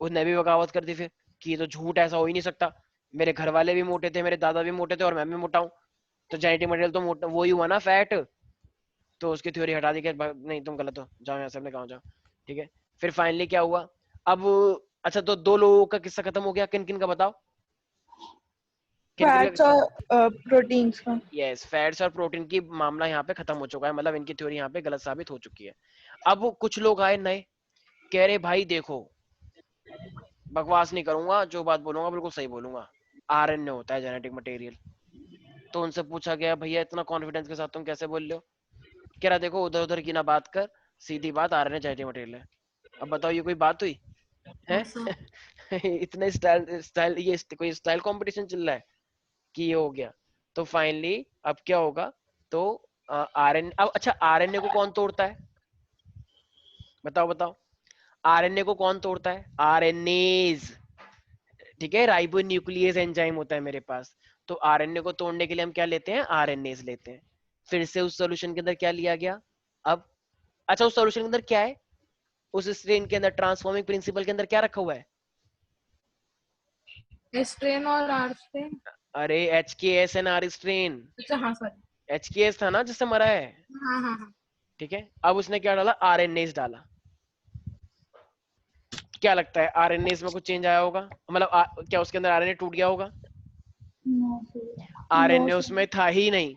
उसने भी बगावत कर दी फिर कि ये तो झूठ, ऐसा हो ही नहीं सकता, मेरे घर वाले भी मोटे थे, मेरे दादा भी मोटे थे और मैं भी मोटा हूँ, तो जेनेटिक मटेरियल तो मोटा वो ही हुआ ना फैट। तो उसकी थ्योरी हटा दी कि नहीं तुम गलत हो, जाओ यहाँ से, अपने गाँव जाओ, ठीक है। फिर फाइनली क्या हुआ, अब अच्छा तो दो लोगों का किस्सा खत्म हो गया, किन किन का बताओ, किन किन फैट्स का? और प्रोटीन्स का। यस फैट्स और प्रोटीन की मामला यहाँ पे खत्म हो चुका है, मतलब इनकी थ्योरी यहाँ पे गलत साबित हो चुकी है। अब कुछ लोग आए नए, कह रहे भाई देखो बकवास नहीं करूंगा, जो बात बोलूंगा बिल्कुल सही बोलूंगा, RNA होता है जेनेटिक मटेरियल। तो उनसे पूछा गया भैया इतना कॉन्फिडेंस के साथ तुम कैसे बोल रहे हो? कह रहा देखो उधर उधर की ना बात कर, सीधी बात, RNA जेनेटिक मटेरियल है। अब बताओ ये कोई बात हुई है? हाँ सर। इतने स्टाइल स्टाइल ये कोई स्टाइल कंपटीशन चल रहा है कि ये हो गया। तो फाइनली अब क्या होगा, तो RNA, अब अच्छा RNA को कौन तोड़ता है, बताओ बताओ, RNA को कौन तोड़ता है? RNAs, ठीक है, राइबो न्यूक्लियस एंजाइम होता है मेरे पास। तो RNA को तोड़ने के लिए हम क्या लेते हैं, RNAs लेते हैं। फिर से उस सॉल्यूशन के अंदर क्या लिया गया, अब अच्छा उस सॉल्यूशन के अंदर क्या है, उस स्ट्रेन के अंदर ट्रांसफॉर्मिंग प्रिंसिपल के अंदर क्या रखा हुआ है? स्ट्रेन और आर स्ट्रेन। अरे HKS एंड R स्ट्रेन, अच्छा हाँ सर। HKS था ना जिससे मरा है, हाँ हाँ हाँ। ठीक है। अब उसने क्या डाला, RNAs डाला। क्या लगता है RNAs में कुछ चेंज आया होगा, मतलब क्या उसके अंदर RNA टूट गया होगा? No sir. No RNA sir. उसमें था ही नहीं,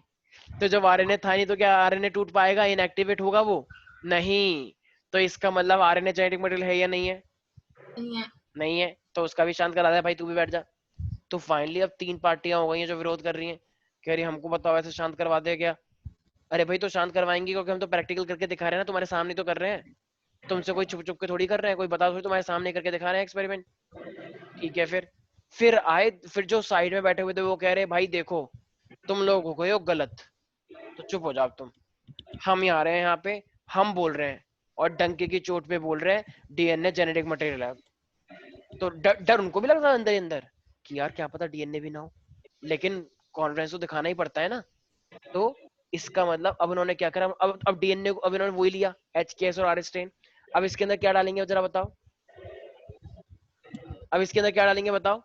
तो जब RNA था नहीं तो क्या RNA टूट पाएगा, इनएक्टिवेट होगा वो? नहीं। तो इसका मतलब RNA जेनेटिक मटेरियल है या नहीं है? नहीं है। नहीं है, तो उसका भी शांत करा दे भाई, तू भी बैठ जा। तो फाइनली अब 3 पार्टियां हो गई हैं जो विरोध कर रही हैं, कह रही हमको बताओ ऐसे शांत करवा दे क्या? अरे भाई तो शांत करवाएंगे क्योंकि हम तो प्रैक्टिकल करके दिखा रहे हैं ना, तुम्हारे सामने तो कर रहे हैं, तुमसे कोई छुप छुप के थोड़ी कर रहे हैं, कोई बता थोड़ी, तुम्हारे सामने करके दिखा रहे हैं एक्सपेरिमेंट, ठीक है। फिर आए, फिर जो साइड में बैठे हुए थे वो कह रहे भाई देखो तुम लोग हो गए हो गलत, तो चुप हो जाओ तुम, हम यहाँ रहे हैं, यहाँ पे हम बोल रहे हैं और डंके की चोट पे बोल रहे हैं DNA जेनेटिक मटेरियल है। तो डर उनको भी लगता है अंदर ही अंदर कि यार क्या पता डीएनए भी ना हो, लेकिन कॉन्फिडेंस तो दिखाना ही पड़ता है ना। तो इसका मतलब अब उन्होंने क्या करा, अब डीएनए को अब इन्होंने वही लिया, एचकेएस और आर स्ट्रेन। अब इसके अंदर क्या डालेंगे जरा बताओ, अब इसके अंदर क्या डालेंगे बताओ।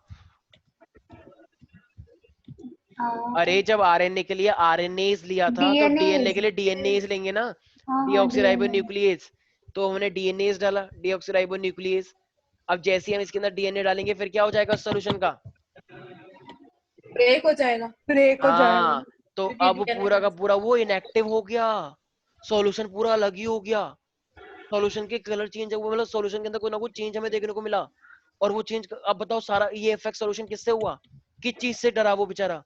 अरे जब आरएनए के लिए आरएनएज लिया था तो डीएनए के लिए डीएनएज लेंगे ना, हाँ डीऑक्सीराइबो DNA। न्यूक्लियस। तो हमने डीएनएज डाला, डीऑक्सीराइबो न्यूक्लियस। अब जैसे ही हम इसके अंदर डीएनए डालेंगे फिर क्या हो जाएगा सोल्यूशन का, ब्रेक हो जाएगा ब्रेक हो हाँ। जाएगा। तो क्योंकि अब DNA पूरा का कैंसिल। पूरा वो इनएक्टिव हो गया, सॉल्यूशन पूरा अलग ही हो गया। सॉल्यूशन के कलर चेंज हो, मतलब सॉल्यूशन के अंदर कोई ना कोई चेंज हमें देखने को मिला। और वो चेंज अब बताओ सारा ये इफेक्ट सॉल्यूशन किससे हुआ, किस चीज से डरा वो बेचारा,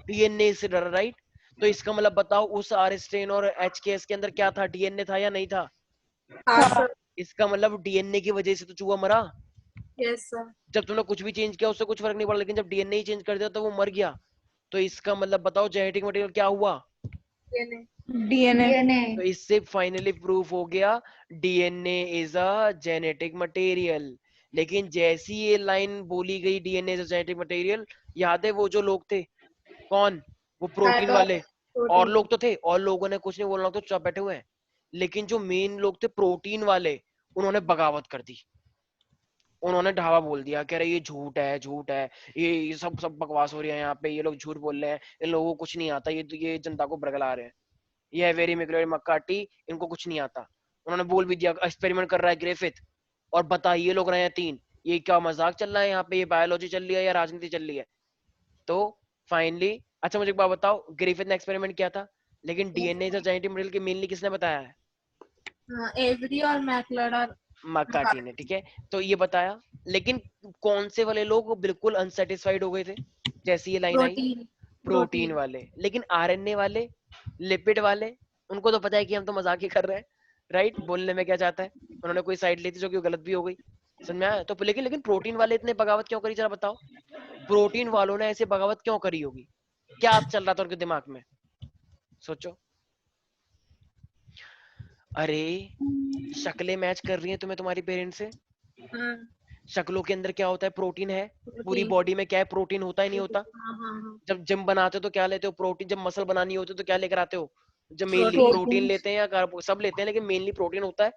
डीएनए से डरा, राइट। तो इसका मतलब बताओ उस आर स्ट्रेन और एचकेएस के अंदर क्या था, डीएनए था या नहीं था। हाँ हाँ। सर। इसका मतलब डीएनए की वजह से तो चूहा मरा। Yes sir. जब तुमने कुछ भी चेंज किया उससे कुछ फर्क नहीं पड़ा, लेकिन जब डीएनए ही चेंज कर दिया तो वो मर गया। तो इसका मतलब बताओ जेनेटिक मटेरियल क्या हुआ। DNA। डीएनए। DNA। तो इससे फाइनली प्रूफ हो गया DNA is a genetic material. लेकिन जैसी ये लाइन बोली गई DNA is a genetic material, याद है वो जो लोग थे, कौन, वो प्रोटीन वाले। और प्रोटीन। लोग तो थे, और लोगों ने कुछ नहीं बोलना तो चुप बैठे हुए हैं। लेकिन जो मेन लोग थे प्रोटीन वाले, उन्होंने बगावत कर दी। उन्होंने ढावा बोल दिया, कह रहे ये झूठ है, झूठ है, ये सब सब बकवास हो रही है यहाँ पे, ये लोग झूठ बोल रहे हैं, इन लोगों को कुछ नहीं आता, ये जनता को बरगला रहे हैं, ये है वेरी मिक्रोरी मक्काटी, इनको कुछ नहीं आता। उन्होंने बोल भी दिया एक्सपेरिमेंट कर रहा है ग्रिफिथ, और बता ये लोग रहे हैं 3, ये क्या मजाक चल रहा है यहाँ पे, ये बायोलॉजी चल रही है या राजनीति चल रही है। तो फाइनली, अच्छा मुझे एक बात बताओ, ग्रिफिथ ने एक्सपेरिमेंट किया था, लेकिन डीएनए जेनेटिक मटेरियल की मेनली किसने बताया है, हाँ, एवरी और मैकलर। मक्काटी ने, ठीक है। तो ये बताया, लेकिन कौन से वाले लोग बिल्कुल अनसेटिस्फाइड हो गए थे जैसी ये लाइन आई, प्रोटीन। प्रोटीन वाले। लेकिन आरएनए वाले, लिपिड वाले, उनको तो पता है कि हम तो मजाक ही कर रहे हैं, राइट, बोलने में क्या चाहता है। उन्होंने कोई साइड ली थी जो कि गलत भी हो गई, समझ में आया। तो लेकिन लेकिन प्रोटीन वाले इतने बगावत क्यों करी जरा बताओ, प्रोटीन वालों ने ऐसे बगावत क्यों करी होगी, क्या चल रहा था उनके दिमाग में, सोचो। अरे शक्लें मैच कर रही हैं तुम्हें तुम्हारी पेरेंट्स से, हाँ। शक्लों के अंदर क्या होता है, प्रोटीन है, पूरी प्रोटीन। बॉडी में क्या है, प्रोटीन होता ही नहीं होता। हाँ हाँ हाँ। जब जिम बनाते हो तो क्या लेते हो, प्रोटीन। जब मसल बनानी होती है तो क्या लेकर आते हो, जब मेनली प्रोटीन। प्रोटीन लेते हैं या सब लेते हैं, लेकिन मेनली प्रोटीन होता है।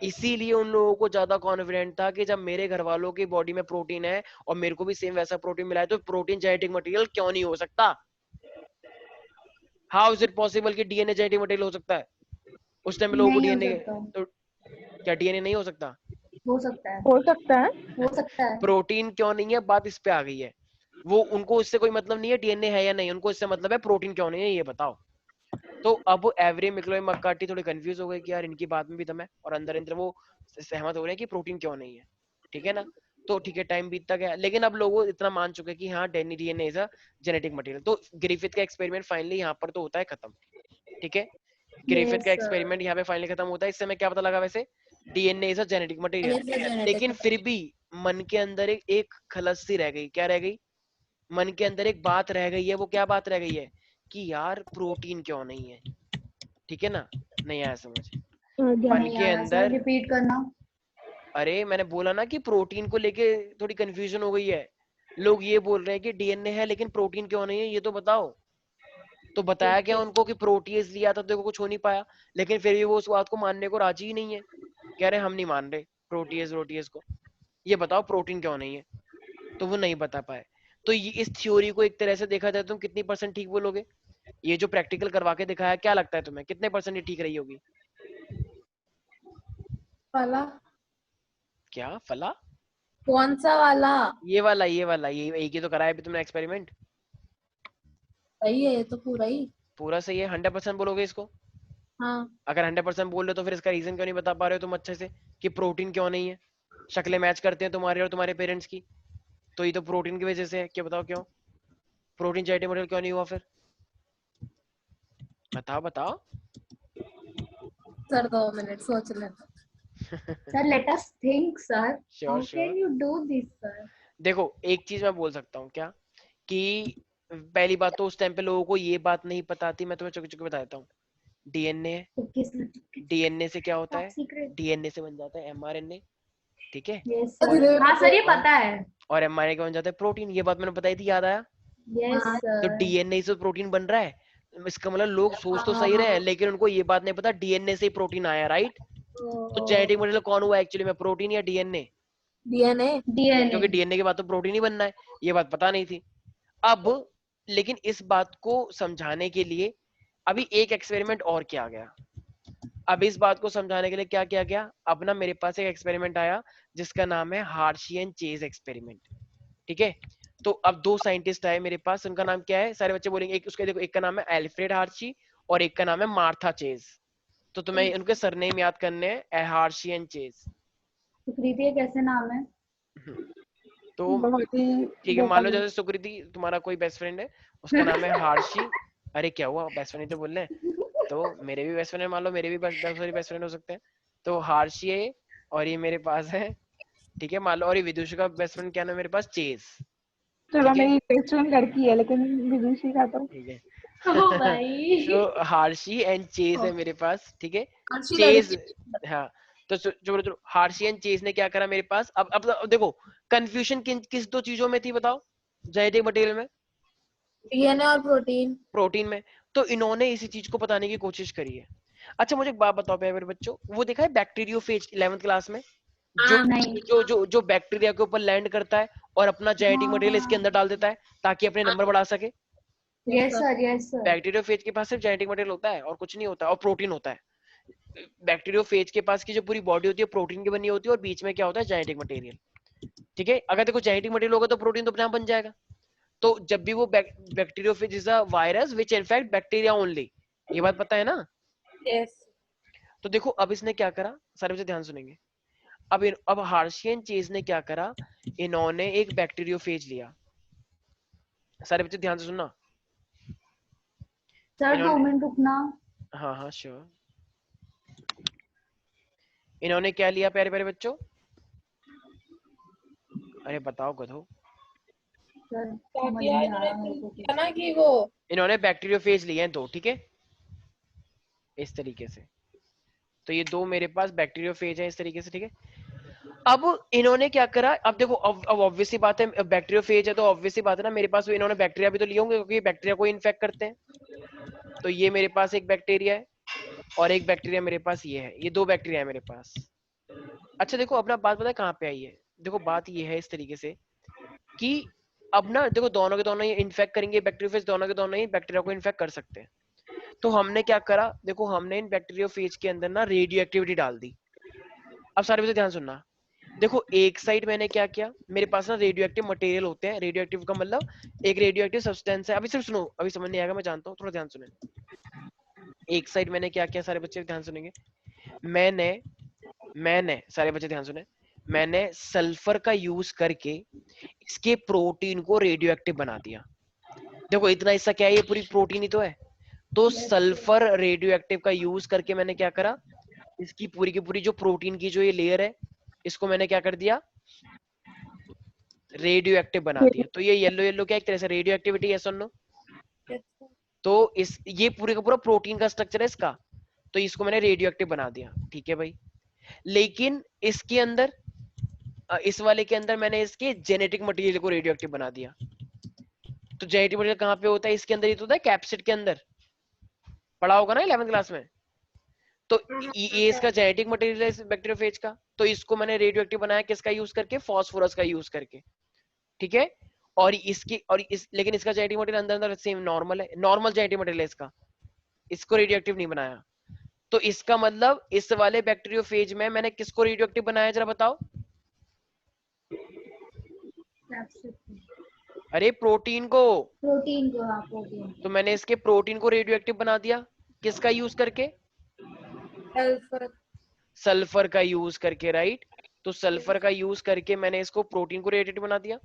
इसीलिए उन लोगों को ज्यादा कॉन्फिडेंट था कि जब मेरे घर वालों की बॉडी में प्रोटीन है और मेरे को भी सेम वैसा प्रोटीन मिला है, तो प्रोटीन जेनेटिक मटेरियल क्यों नहीं हो सकता। हाउ इज इट पॉसिबल कि डीएनए जेनेटिक मटेरियल हो सकता है, उस टाइम लोगों को नहीं हो डीएनए, सकता। तो क्या डीएनए नहीं हो सकता, हो सकता है। हो सकता है। हो सकता है। प्रोटीन क्यों नहीं है, बात इस पे आ गई है। वो उनको इससे कोई मतलब नहीं है डीएनए है या नहीं, उनको इससे मतलब है प्रोटीन क्यों नहीं है ये बताओ। तो अब एवरी मिक्लोई मक्काटी थोड़ी कंफ्यूज हो गई कि यार इनकी बात में भी दम है, और अंदर अंदर वो सहमत हो रहे हैं कि प्रोटीन क्यों नहीं है, ठीक है ना। तो ठीक है, टाइम बीतता गया, लेकिन अब लोग इतना मान चुके कि हाँ DNA is a genetic material. तो ग्रिफिथ का एक्सपेरिमेंट फाइनली यहाँ पर तो होता है खत्म, ठीक है। ग्रिफिथ का यस सर। एक्सपेरिमेंट यहाँ पे फाइनली खत्म होता है। इससे हमें क्या पता लगा वैसे, DNA is a genetic material. Genetic लेकिन फिर मटेरियल। भी मन के अंदर एक खलस सी रह गई, क्या रह गई, मन के अंदर एक बात रह गई है। वो क्या बात रह गई है कि यार प्रोटीन क्यों नहीं है, ठीक है ना। नहीं आया समझ, मन नहीं के आया सर, अंदर। रिपीट करना। अरे मैंने बोला ना कि प्रोटीन को लेके थोड़ी कंफ्यूजन हो गई है। लोग ये बोल रहे हैं कि डीएनए है लेकिन प्रोटीन क्यों नहीं है, ये तो बताओ। तो बताया क्या ओके। उनको कि प्रोटीएज लिया था, देखो कुछ हो नहीं पाया। लेकिन फिर भी वो उस बात को मानने को राजी ही नहीं है, कह रहे हम नहीं मान रहे प्रोटीएज रोटीएज को, ये बताओ प्रोटीन क्यों नहीं है। तो वो नहीं बता पाए। तो ये इस थ्योरी को एक तरह से देखा जाए तो तुम कितनी परसेंट ठीक बोलोगे, ये जो प्रैक्टिकल करवा के दिखाया, क्या लगता है तुम्हें कितने परसेंट ये ठीक रही होगी। वाला। क्या फला, कौन सा वाला? ये एक ही तो कराया अभी तुमने एक्सपेरिमेंट। सही है ये तो पूरा ही। पूरा सही है, 100% बोलोगे इसको। हाँ। अगर 100% बोल रहे हो तो फिर इसका रीजन क्यों नहीं बता पा रहे हो तुम अच्छे से, कि प्रोटीन क्यों नहीं है। शक्लें मैच करते हैं तुम्हारे और तुम्हारे पेरेंट्स की, तो ये तो प्रोटीन की वजह से है, क्या बताओ क्यों, प्रोटीन जेनेटिक मटेरियल क्यों नहीं हुआ फिर, बताओ बताओ। सर 2 मिनट सोच लेना। Sir let us think sir. Sure how sure. Can you do this sir? देखो एक चीज मैं बोल सकता हूँ क्या, कि पहली बात तो उस टाइम पे लोगों को ये बात नहीं पता थी, मैं तुम्हें चुके चुके बता देता हूँ। DNA, okay sir. डीएनए से क्या होता टॉप है, सीक्रेट। डीएनए से बन जाता है एमआरएनए, ठीक है। यस सर, हाँ सर ये पता है। और mRNA का बन जाता है प्रोटीन, ये बात मैंने बताई थी, याद आया। यस हाँ, तो सर। डीएनए से प्रोटीन बन रहा है, इसका मतलब लोग सोच तो सही रहे हैं, लेकिन उनको ये बात नहीं पता डीएनए से ही प्रोटीन आया, राइट। तो जेनेटिक मटेरियल कौन हुआ एक्चुअली में, प्रोटीन या डीएनए? डीएनए। डीएनए। क्योंकि डीएनए के बाद तो प्रोटीन ही बनना है, ये बात पता नहीं थी। अब लेकिन इस बात को समझाने के लिए अभी एक एक्सपेरिमेंट और किया गया। अब इस बात को समझाने के लिए क्या किया गया, अब ना मेरे पास एक एक्सपेरिमेंट आया जिसका नाम है हार्शी एंड चेज एक्सपेरिमेंट, ठीक है। तो अब दो साइंटिस्ट आए मेरे पास, उनका नाम क्या है, सारे बच्चे बोलेंगे, एक उसका देखो, एक का नाम है एल्फ्रेड हार्शी और एक का नाम है मार्था चेज। तो तुम्हें उनके सरनेम याद करने हैं, हार्शी एंड चेज। सुकृति ये कैसे नाम है? तो बहुत ही ठीक है, मान लो बेकार। जैसे सुकृति तुम्हारा कोई बेस्ट फ्रेंड है, उसका नाम है हार्शी। अरे क्या हुआ, बेस्ट फ्रेंड तो बोल रहे हैं, तो मेरे भी बेस्ट फ्रेंड है, मान लो मेरे भी बेस्ट फ्रेंड हो सकते हैं। तो हार्शी है और ये मेरे पास है, ठीक है, मान लो। और ये विदुषी का बेस्ट फ्रेंड क्या नाम है मेरे पास, चेज, चलो ठीक है, मेरी बेस्ट फ्रेंड घर की है, लेकिन विदुषी का तो ठीक है। ओ भाई। तो हार्शी एंड चेज है मेरे पास, ठीक है। अर्शी चेज, लड़की। हाँ। तो चलो चलो, हार्शी एंड चेज ने क्या करा मेरे पास, अब देखो कंफ्यूजन किस दो चीजों में थी बताओ, जेनेटिक मटेरियल में, डीएनए और प्रोटीन। प्रोटीन में। तो इन्होंने इसी चीज को बताने की कोशिश करी है। अच्छा मुझे एक बात बताओ मेरे बच्चों, वो देखा है बैक्टीरियोफेज 11th क्लास में, जो नहीं। जो बैक्टीरिया के ऊपर लैंड करता है और अपना जेनेटिक मटेरियल इसके अंदर डाल देता है ताकि अपने नंबर बढ़ा सके। Yes sir, yes sir. Bacteriophage के पास सिर्फ जेनेटिक मटेरियल होता है और कुछ नहीं होता, और प्रोटीन होता है। बैक्टीरियोफेज के पास की जो पूरी बॉडी होती है प्रोटीन की बनी होती है, और बीच में क्या होता है, जेनेटिक मटेरियल, ठीक है। अगर देखो जेनेटिक मटेरियल होगा तो प्रोटीन तो अपने आप बन जाएगा। तो जब भी वो bacteriophage is a virus which infect bacteria only, ये बात पता है ना। यस। तो देखो अब इसने क्या करा, सारे बच्चे ध्यान सुनेंगे। अब हार्शियन चेज ने क्या करा, इन्होंने एक बैक्टीरियोफेज लिया, सारे बच्चे ध्यान से सुनना। सर 2 इन्होंने, मिनट रुकना। हाँ हाँ श्योर, इन्होंने क्या लिया प्यारे प्यारे बच्चों, अरे बताओ गधो। सर क्या समझ किया नहीं आ इन्होंने, रहा मेरे को क्या कुछ। ना कि वो इन्होंने बैक्टीरियोफेज लिए हैं दो, ठीक है, इस तरीके से। तो ये दो मेरे पास बैक्टीरियोफेज है इस तरीके से, ठीक है। अब इन्होंने क्या करा, अब देखो अब ऑब्वियस सी बात है, बैक्टीरियोफेज है तो ऑब्वियस सी बात है ना, मेरे पास इन्होंने बैक्टीरिया भी तो लिए होंगे क्योंकि बैक्टीरिया को इन्फेक्ट करते हैं। तो ये मेरे पास एक बैक्टीरिया है और एक बैक्टीरिया मेरे पास ये है, ये दो बैक्टीरिया है मेरे पास। अच्छा देखो अपना बात पता है कहाँ पे आई है, देखो बात ये है इस तरीके से कि अब ना देखो दोनों के दोनों ये इन्फेक्ट करेंगे, बैक्टीरियोफेज दोनों के दोनों ही बैक्टीरिया को इन्फेक्ट कर सकते हैं। तो हमने क्या करा, देखो हमने इन बैक्टीरियोफेज के अंदर ना रेडियो एक्टिविटी डाल दी। अब सारे बच्चे ध्यान सुनना, देखो एक साइड मैंने क्या किया, मेरे पास ना रेडियो एक्टिव मटेरियल होते हैं, रेडियो एक्टिव का मतलब एक रेडियो एक्टिव सब्सटेंस है। अभी सिर्फ सुनो, अभी समझ नहीं आएगा मैं जानता हूँ, थोड़ा ध्यान सुने। एक साइड मैंने क्या किया, सारे बच्चे ध्यान सुनेंगे, मैंने मैंने सारे बच्चे ध्यान सुने, मैंने सल्फर का यूज करके इसके प्रोटीन को रेडियो एक्टिव बना दिया। देखो इतना हिस्सा क्या है, ये पूरी प्रोटीन ही तो है। तो सल्फर रेडियो एक्टिव का यूज करके मैंने क्या करा, इसकी पूरी की पूरी जो प्रोटीन की जो ये लेयर है, इसको मैंने क्या कर दिया, रेडियो एक्टिव बना दिया। तो ये येलो येलो क्या एक तरह से रेडियो एक्टिविटी है, सुन लो। तो इस ये पूरे का पूरा प्रोटीन का स्ट्रक्चर है इसका, तो इसको मैंने रेडियो एक्टिव बना दिया, ठीक है भाई। लेकिन इसके अंदर इस वाले के अंदर मैंने इसके जेनेटिक मटेरियल को रेडियो एक्टिव बना दिया। तो जेनेटिक मटेरियल कहाँ पे होता है, इसके अंदर ही तो होता है, कैप्सिड के अंदर, पढ़ा होगा ना 11th क्लास में। तो ये इसका जेनेटिक मटेरियल है बैक्टीरियोफेज का, तो इसको मैंने रेडियो एक्टिव बनाया किसका यूज करके, फास्फोरस का यूज करके, ठीक है। और इसकी और इस लेकिन इसका जेनेटिक मटेरियल अंदर अंदर सेम नॉर्मल है, नॉर्मल जेनेटिक मटेरियल है इसका, इसको रेडियो एक्टिव नहीं बनाया। तो इसका मतलब इस वाले बैक्टीरियोफेज में मैंने किसको रेडियो एक्टिव बनाया जरा बताओ, अरे प्रोटीन को। प्रोटीन को, हाँ प्रोटीन। तो मैंने इसके प्रोटीन को रेडियो एक्टिव बना दिया किसका यूज करके, सल्फर। सल्फर का यूज करके, राइट। तो सल्फर का यूज करके मैंने इसको प्रोटीन को रेडियो एक्टिव बना दिया।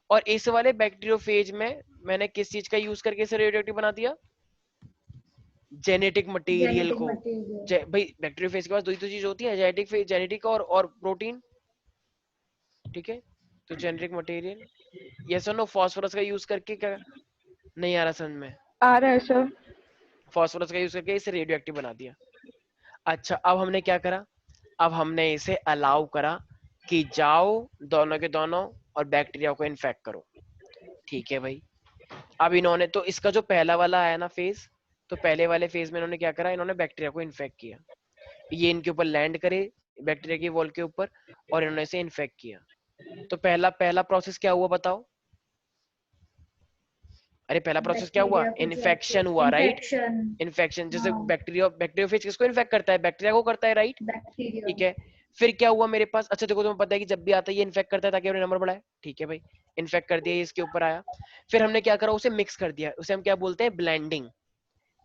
और इस वाले बैक्टीरियोफेज में मैंने किस चीज का यूज करके इसे रेडियो एक्टिव बना दिया, जेनेटिक मटेरियल जेनेटिक को। मटेरियल। भाई बैक्टीरियोफेज के पास दो ही तो चीज होती है, जेनेटिक और प्रोटीन, ठीक है। तो जेनेटिक मटेरियल, यस और नो, फास्फोरस का यूज करके क्या, नहीं आ रहा समझ में, आ रहा है सर। फास्फोरस का यूज करके इसे रेडियो एक्टिव बना दिया। अच्छा अब हमने क्या करा, अब हमने इसे अलाउ करा कि जाओ दोनों के दोनों और बैक्टीरिया को इन्फेक्ट करो। ठीक है भाई। अब इन्होंने तो इसका जो पहला वाला आया ना फेज, तो पहले वाले फेज में इन्होंने क्या करा, इन्होंने बैक्टीरिया को इन्फेक्ट किया, ये इनके ऊपर लैंड करे बैक्टीरिया की वॉल के ऊपर और इन्होंने इसे इन्फेक्ट किया। तो पहला पहला प्रोसेस क्या हुआ बताओ? अरे पहला प्रोसेस क्या हुआ? बैक्टीरिया को जाके इन्फेक्शन हुआ, राइट? इन्फेक्शन। इन्फेक्शन, जैसे हाँ, बैक्टीरियोफेज किसको इन्फेक्ट करता है? बैक्टीरिया को करता है, राइट? बैक्टीरिया। ठीक है। फिर क्या हुआ मेरे पास? अच्छा देखो, तुम्हें पता है कि जब भी आता है ये इन्फेक्ट करता है ताकि अपने नंबर बढ़ाए। ठीक है भाई, इन्फेक्ट कर दिया, ये इसके ऊपर आया। फिर हमने क्या करा, उसे मिक्स कर दिया, उसे हम क्या बोलते हैं? ब्लेंडिंग।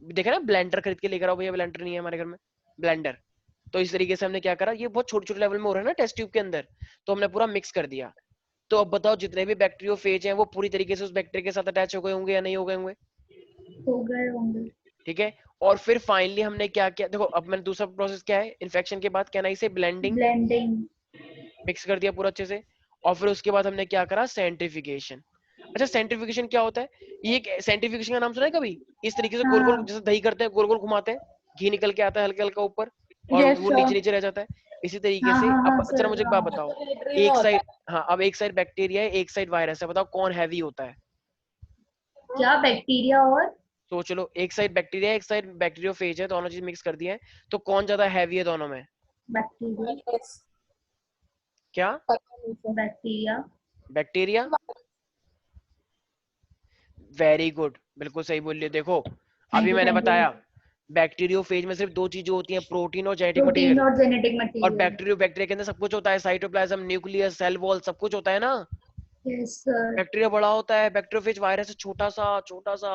देखा ना, ब्लेंडर खरीद के लेकर आओ भैया, ब्लेंडर नहीं है हमारे घर में, ब्लेंडर। तो इस तरीके से हमने क्या करा, ये बहुत छोटे छोटे लेवल में हो रहा है ना टेस्ट ट्यूब के अंदर, तो हमने पूरा मिक्स कर दिया। तो अब बताओ, जितने भी बैक्टीरियोफेज हैं वो पूरी तरीके से उस बैक्टीरिया के साथ अटैच हो गए होंगे या नहीं हो गए होंगे? हो गए होंगे। ठीक है। और फिर फाइनली हमने क्या किया, देखो अब मैंने दूसरा प्रोसेस क्या है इन्फेक्शन के बाद, क्या ना इसे ब्लेंडिंग, ब्लेंडिंग। मिक्स कर दिया पूरा अच्छे से। और फिर उसके बाद हमने क्या करा, सेंट्रीफिकेशन। अच्छा, सेंट्रीफिकेशन क्या होता है? ये सेंट्रीफिकेशन का नाम सुना है कभी? इस तरीके से गोल गोल हाँ, जैसे दही करते हैं, गोल गोल घुमाते हैं, घी निकल के आता है हल्का हल्का ऊपर और यस वो नीचे नीचे रह जाता है। इसी तरीके हाँ से हाँ हाँ अब चलो सर, मुझे एक बात हाँ। बताओ, मिलिट्री में एक होता साइड, हाँ अब एक साइड बैक्टीरिया है एक साइड वायरस है, बताओ कौन हैवी होता है? क्या बैक्टीरिया और सोच लो, एक साइड बैक्टीरिया है एक साइड बैक्टीरियोफेज है, दोनों चीज मिक्स कर दिया है, तो कौन ज्यादा हैवी है दोनों में? बैक्टीरिया। है। क्या? बैक्टीरिया। बैक्टीरिया। वेरी गुड, बिल्कुल सही बोल रही हो। देखो थैंक अभी यू, मैंने थैंक यू। बताया, बैक्टीरियोफेज में सिर्फ दो चीजें होती हैं, प्रोटीन और जेनेटिक प्रोटीन मटेरियल। और जेनेटिक और मटेरियल। बैक्टीरिया के अंदर सब कुछ होता है, साइटोप्लाज्म, न्यूक्लियस, सेल वॉल, सब कुछ होता है ना। Yes sir. बैक्टीरिया बड़ा होता है, बैक्टीरियोफेज वायरस है छोटा सा, छोटा सा।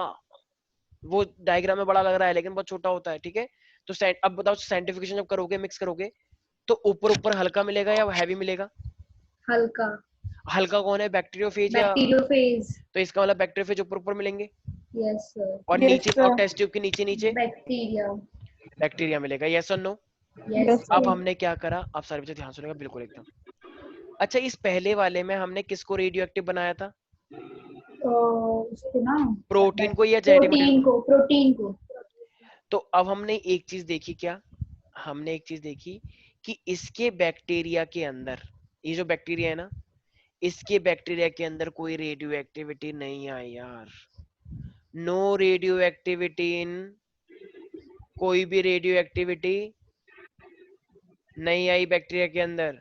वो डायग्राम में बड़ा लग रहा है लेकिन बहुत छोटा होता है। ठीक है। तो अब बताओ, साइंटिफिकेशन जब करोगे, मिक्स करोगे, तो ऊपर ऊपर हल्का मिलेगा या हैवी मिलेगा? हल्का। हल्का कौन है, बैक्टीरियोफेज या? बैक्टीरियोफेज। तो इसका मतलब बैक्टीरियोफेज ऊपर ऊपर मिलेंगे, यस सर। और यस नीचे और सर, टेस्ट ट्यूब के नीचे नीचे बैक्टीरिया। बैक्टीरिया मिलेगा। यस और नो? यस यस अब सर। सर। हमने क्या करा, आप सारे बच्चे ध्यान सुनेगा बिल्कुल एकदम। अच्छा, इस पहले वाले में हमने किसको रेडियो एक्टिव बनाया था? तो उसको ना, प्रोटीन को या जेनेटिक मटेरियल प्रोटीन को? को, प्रोटीन को। तो अब हमने एक चीज देखी, क्या हमने एक चीज देखी, कि इसके बैक्टीरिया के अंदर, ये जो बैक्टीरिया है ना, इसके बैक्टीरिया के अंदर कोई रेडियो एक्टिविटी नहीं आई यार। नो रेडियो एक्टिविटी इन, कोई भी रेडियो एक्टिविटी नहीं आई बैक्टीरिया के अंदर।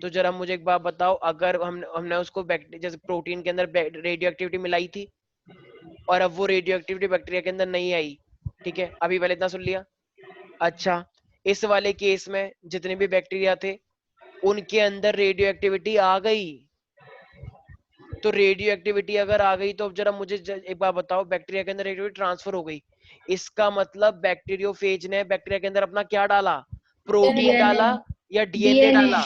तो जरा मुझे एक बात बताओ, अगर हमने उसको जैसे प्रोटीन के अंदर रेडियो एक्टिविटी मिलाई थी और अब वो रेडियो एक्टिविटी बैक्टीरिया के अंदर नहीं आई, ठीक है, अभी पहले इतना सुन लिया। अच्छा, इस वाले केस में जितने भी बैक्टीरिया थे उनके अंदर रेडियो एक्टिविटी आ गई। तो रेडियो एक्टिविटी अगर आ गई तो अब जरा मुझे एक बात बताओ, बैक्टीरिया के अंदर रेडियो ट्रांसफर हो गई, इसका मतलब बैक्टीरियोफेज ने बैक्टीरिया के अंदर अपना क्या डाला? Protein DNA. डाला या डीएनए डीएनए। डाला?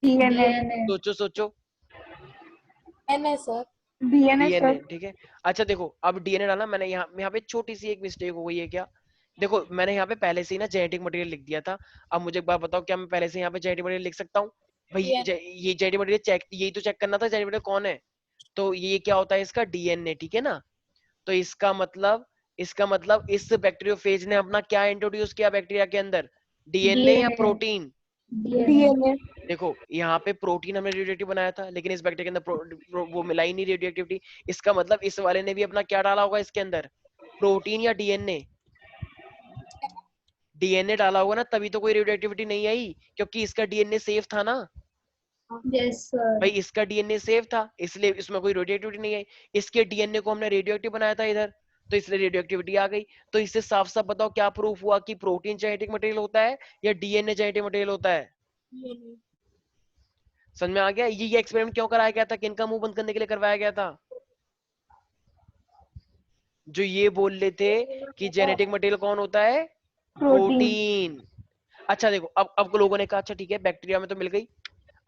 डीएनए। डीएनए। सोचो सोचो। N sir. DNA DNA, sir. ठीक है। अच्छा देखो, अब डीएनए डाला मैंने, यहाँ पे छोटी सी एक मिस्टेक हो गई है। क्या? देखो मैंने यहाँ पे पहले से ही ना जेनेटिक मटेरियल लिख दिया था। अब मुझे एक बात बताओ, क्या मैं पहले से यहाँ पे जेनेटिक मटेरियल लिख सकता हूँ? भाई ये जेनेटिक मटेरियल चेक, यही तो चेक करना था जेनेटिक मटेरियल कौन है। तो ये क्या होता है, इसका डीएनए, ठीक है ना। तो इसका मतलब इस बैक्टीरियोफेज ने अपना क्या इंट्रोड्यूस किया बैक्टीरिया के अंदर? डीएनए या डीएनए। प्रोटीन? डीएनए। डीएनए। देखो यहाँ पे प्रोटीन हमने रेडियोएक्टिव बनाया था, लेकिन इस बैक्टीरिया के अंदर वो मिला ही नहीं रेडियोएक्टिविटी। इसका मतलब इस वाले ने भी अपना क्या डाला होगा इसके अंदर? प्रोटीन या डीएनए? डीएनए डाला होगा ना, तभी तो कोई रेडियोएक्टिविटी नहीं आई, क्योंकि इसका डीएनए सेफ था ना। Yes sir. भाई इसका डीएनए सेफ था, इसलिए इसमें कोई रेडियोएक्टिविटी नहीं आई। इसके डीएनए को हमने रेडियोएक्टिव बनाया था इधर, तो इसलिए रेडियोएक्टिविटी आ गई। तो इससे साफ साफ बताओ, क्या प्रूफ हुआ कि प्रोटीन जेनेटिक मटेरियल होता है या डीएनए जेनेटिक मटेरियल होता है? समझ में आ गया? ये एक्सपेरिमेंट क्यों कराया गया था, किनका मुंह बंद करने के लिए करवाया गया था? जो ये बोल रहे थे कि जेनेटिक मटेरियल कौन होता है? प्रोटीन। प्रोटीन। अच्छा देखो, अब लोगों ने कहा अच्छा ठीक है, बैक्टीरिया में तो मिल गई।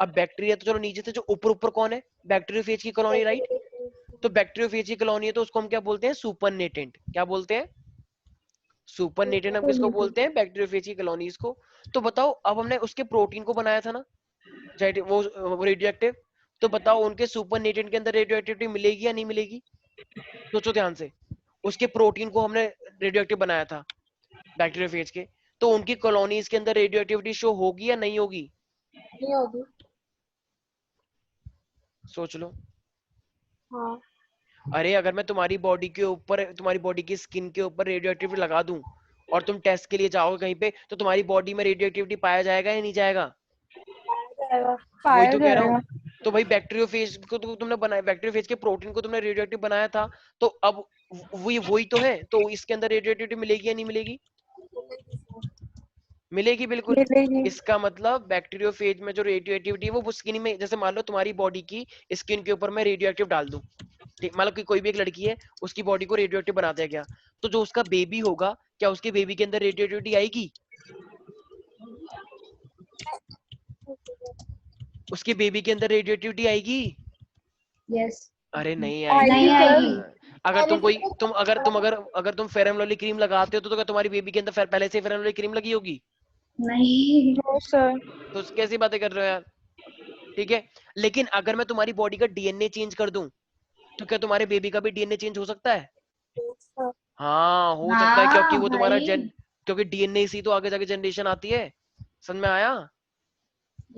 अब बैक्टीरिया तो चलो नीचे से, जो ऊपर ऊपर कौन है? बैक्टीरियोफेज की कॉलोनी, राइट? तो बैक्टीरियोफेज की कॉलोनी है, तो उसको हम क्या बोलते हैं? सुपरनेटेंट। क्या बोलते हैं? सुपरनेटेंट हम किसको बोलते हैं? बैक्टीरियोफेज की कॉलोनीज को। तो बताओ, अब हमने उसके प्रोटीन को बनाया था ना, वो रेडियो एक्टिव। तो बताओ, उनके सुपरनेटेंट के अंदर रेडियो एक्टिविटी मिलेगी या नहीं मिलेगी? सोचो ध्यान से। उसके प्रोटीन को हमने रेडियो एक्टिव बनाया था बैक्टीरियोफेज के, तो उनकी कॉलोनीज के अंदर रेडियो एक्टिविटी शो होगी या नहीं होगी? नहीं होगी। सोच लो। हाँ अरे अगर मैं तुम्हारी बॉडी के ऊपर, तुम्हारी बॉडी की स्किन के ऊपर रेडियो एक्टिविटी लगा दूं और तुम टेस्ट के लिए जाओगे कहीं पे, तो तुम्हारी बॉडी में रेडियो एक्टिविटी पाया जाएगा या नहीं जाएगा? जाएगा। वही पाया तो कह रहा जाएगा। हूँ। तो भाई बैक्टीरियोफेज को तो तुमने बनाया, बैक्टीरियोफेज के प्रोटीन को तुमने रेडियो एक्टिव बनाया था, तो अब वही वही तो है, तो इसके अंदर रेडियो एक्टिविटी मिलेगी या नहीं मिलेगी? मिलेगी बिल्कुल। मिलेगी। इसका मतलब बैक्टीरियोफेज में जो रेडियो एक्टिविटी है वो स्किन में, जैसे मान लो तुम्हारी बॉडी की स्किन के ऊपर मैं रेडियो एक्टिव डाल दूं, ठीक, मान लो कि कोई भी एक लड़की है, उसकी बॉडी को रेडियो एक्टिव बना दिया गया, तो जो उसका बेबी होगा, क्या उसके बेबी के अंदर रेडियो एक्टिविटी आएगी? उसके बेबी के अंदर रेडियो एक्टिविटी आएगी? यस। अरे नहीं आएगी आएगी नहीं सर। आएगी। यार। अगर तुम कोई तुम अगर तुम फेयर एंड लवली क्रीम लगाते हो, तो क्या तुम्हारी बेबी के अंदर पहले से फेयर एंड लवली क्रीम लगी होगी? नहीं। No sir. तो कैसी बातें कर रहे हो यार? ठीक है, लेकिन अगर मैं तुम्हारी बॉडी का डीएनए चेंज कर दूं, तो क्या तुम्हारे बेबी का भी डीएनए चेंज हो सकता है? हाँ हो सकता है, क्योंकि हाँ वो तुम्हारा भाई। क्योंकि डीएनए से तो आगे जाके जनरेशन आती है। समझ में आया?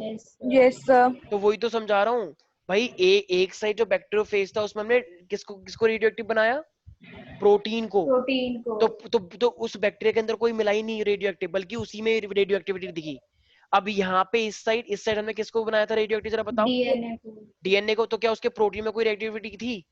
यस। Yes sir. तो वही तो समझा रहा हूँ भाई। एक साइड जो बैक्टीरियोफेज था उसमें हमने किसको किसको रेडियो एक्टिव बनाया? प्रोटीन को। प्रोटीन को। तो उस बैक्टीरिया के अंदर कोई मिला ही नहीं रेडियो एक्टिव, बल्कि उसी में रेडियो एक्टिविटी दिखी। अब यहाँ पे इस साइड हमने किसको बनाया था रेडियो एक्टिव, जरा बताओ? डीएनए को। डीएनए को। तो क्या उसके प्रोटीन में कोई रेडियोएक्टिविटी थी?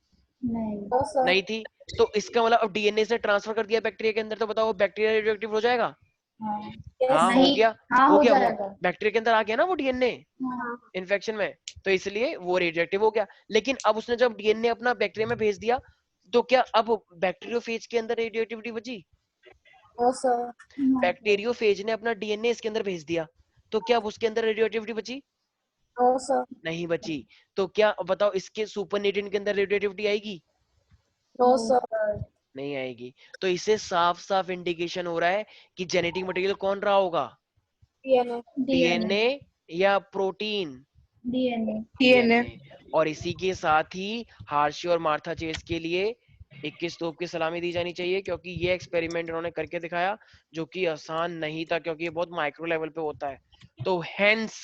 नहीं। नहीं थी। तो इसका मतलब अब डीएनए से ट्रांसफर कर दिया बैक्टीरिया के अंदर, तो बताओ बैक्टीरिया रेडियोएक्टिव हो जाएगा? हाँ। हाँ हो नहीं। गया। हाँ हो हो गया, वो जाएगा। बैक्टीरिया के अंदर आ गया ना वो डीएनए हाँ। इन्फेक्शन में, तो इसलिए वो रेडियोएक्टिव हो गया। लेकिन अब उसने जब डीएनए अपना बैक्टीरिया में भेज दिया, तो क्या अब बैक्टीरियोफेज के अंदर रेडियोएक्टिविटी बची? हाँ। बैक्टीरियोफेज ने अपना डीएनए इसके अंदर भेज दिया, तो क्या अब उसके अंदर रेडियोएक्टिविटी बची? नहीं बची। तो क्या अब बताओ, इसके सुपरनेटेंट के अंदर रेडियोएक्टिविटी आएगी? No sir. नहीं आएगी। तो इससे साफ साफ इंडिकेशन हो रहा है कि जेनेटिक मटेरियल कौन रहा होगा? डीएनए। डीएनए या प्रोटीन? डीएनए। डीएनए। डीएनए। और इसी के साथ ही हार्शी और मार्था चेस के लिए 21 तोप की सलामी दी जानी चाहिए, क्योंकि ये एक्सपेरिमेंट उन्होंने करके दिखाया, जो कि आसान नहीं था, क्योंकि ये बहुत माइक्रो लेवल पे होता है। तो हेंस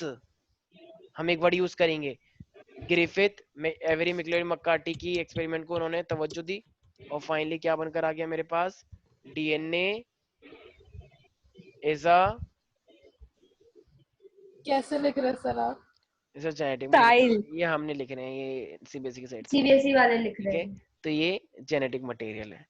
हम एक वर्ड यूज करेंगे, ग्रिफिथ में एवरी मिकलेड मक्कार्टी की एक्सपेरिमेंट को उन्होंने तवज्जो दी, और फाइनली क्या बनकर आ गया मेरे पास? डीएनए इज अ कैसे लिख रहे सर आप? Genetic, style. ये हमने लिख रहे हैं, ये सीबीएसई की साइड से, सीबीएसई वाले लिख ठीक रहे है? हैं। तो ये जेनेटिक मटेरियल है।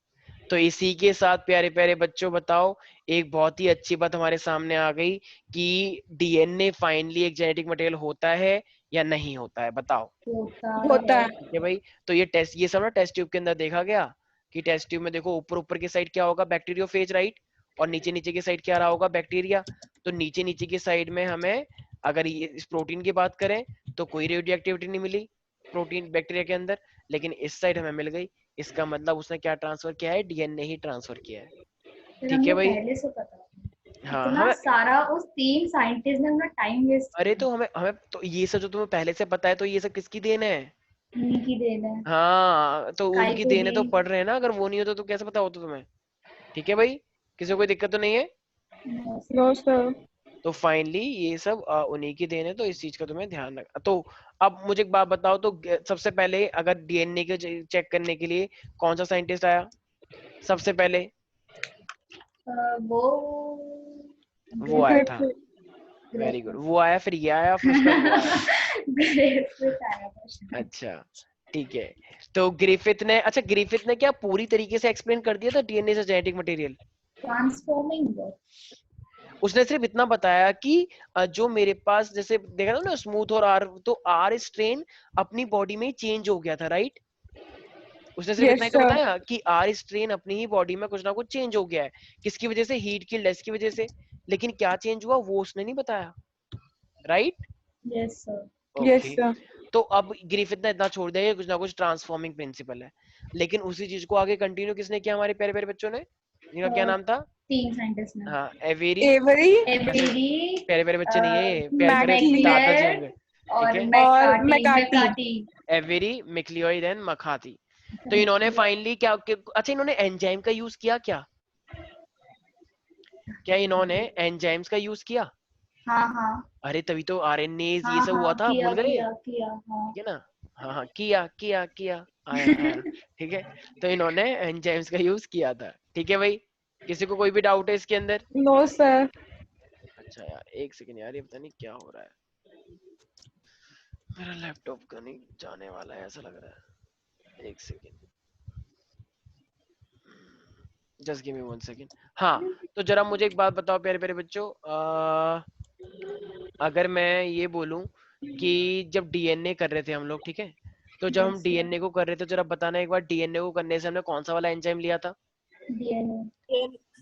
तो इसी के साथ प्यारे प्यारे बच्चों बताओ, एक बहुत ही अच्छी बात हमारे सामने आ गई कि डीएनए फाइनली एक जेनेटिक मटेरियल होता है या नहीं होता है, बताओ? होता होता है। है। ठीक है भाई। तो ये सब ना टेस्ट ट्यूब के अंदर देखा गया कि टेस्ट ट्यूब में देखो, ऊपर ऊपर की साइड क्या होगा? Bacteriophage, right? और नीचे नीचे की साइड क्या रहा होगा? बैक्टीरिया। तो नीचे नीचे की साइड में हमें, अगर ये इस प्रोटीन की बात करें, तो कोई रेडियो एक्टिविटी नहीं मिली प्रोटीन बैक्टीरिया के अंदर, लेकिन इस साइड हमें मिल गई। इसका मतलब उसने क्या ट्रांसफर किया है? डीएनए ही ट्रांसफर किया है। फिर ठीक है हमको भाई। पहले से पता था। हाँ इतना हमें, सारा उस 3 साइंटिस्ट ने अपना टाइम वेस्ट अरे किया। तो हमें हमें तो ये सब जो तुम्हें पहले से पता है, तो ये सब किसकी देन है? उन्हीं की देन है। हाँ तो काय उनकी को देन है, भी। तो पढ़ रहे हैं ना, अगर वो नहीं होता तो कैसे पता होता तुम्हें? ठीक है भाई, किसी को कोई दिक्कत तो नहीं है? No sir. तो फाइनली ये सब उन्हीं की देन है, तो इस चीज का तुम्हें ध्यान रखना। तो अब मुझे एक बात बताओ, तो सबसे पहले अगर डीएनए के चेक करने के लिए कौन सा साइंटिस्ट आया सबसे पहले? वो वो आया था। वेरी गुड, वो आया, फिर ये आया, फिर उसके बाद वो आया। ग्रिफिथ आया था। अच्छा ठीक है। तो ग्रिफिथ ने क्या पूरी तरीके से एक्सप्लेन कर दिया था डीएनए से जेनेटिक मटेरियल? ट्रांसफॉर्मिंग। उसने सिर्फ इतना बताया कि जो मेरे पास, जैसे देखा था ना स्मूथ और आर, तो आर स्ट्रेन अपनी बॉडी में चेंज हो गया था, राइट? उसने सिर्फ इतना यस ही तो सर। बताया कि आर स्ट्रेन अपनी ही बॉडी में कुछ ना कुछ चेंज हो गया है। किसकी वजह से? हीट की लेस की वजह से। लेकिन क्या चेंज हुआ वो उसने नहीं बताया, right? Yes sir. Yes okay. Sir. तो अब ग्रिफिथ ने इतना छोड़ दिया कि कुछ ना कुछ ट्रांसफॉर्मिंग प्रिंसिपल है, लेकिन उसी चीज को आगे कंटिन्यू किसने किया? हमारे प्यारे प्यारे बच्चों ने, जिनका क्या नाम था? 3 साइंटिस्ट ने। हाँ एवेरी। एवरी। वैसे एवरी। प्यारे प्यारे बच्चे नहीं है, प्यारे प्यारे दादाजी मैक्लियर होंगे। ठीक और है, और McCarty McCarty. McCarty. Avery, MacLeod and McCarty. तो इन्होंने फाइनली क्या, अच्छा इन्होंने एंजाइम का यूज किया क्या? क्या इन्होंने एंजाइम्स का यूज किया? हाँ हाँ अरे तभी तो आरएनए ये हाँ सब हुआ हाँ, था, किया भूल गए? किया किया हाँ। ठीक है ना? हाँ हाँ, किया किया किया, आया आया। ठीक है, तो इन्होंने एंजाइम्स का यूज किया था। ठीक है भाई, किसी को कोई भी डाउट है इसके अंदर? No sir. अच्छा यार, एक सेकंड यार, ये पता नहीं क्या हो रहा है, मेरा लैपटॉप का नहीं जाने वाला है ऐसा लग रहा है। एक second, just give me 1 second. हाँ, तो जरा मुझे एक बात बताओ प्यारे प्यारे बच्चों, अगर मैं ये बोलूं कि जब डीएनए कर रहे थे हम लोग, ठीक है, तो जब हम Yes, डीएनए को कर रहे थे, जरा बताना एक बार, डीएनए को करने से हमने कौन सा वाला एंजाइम लिया था? DNA.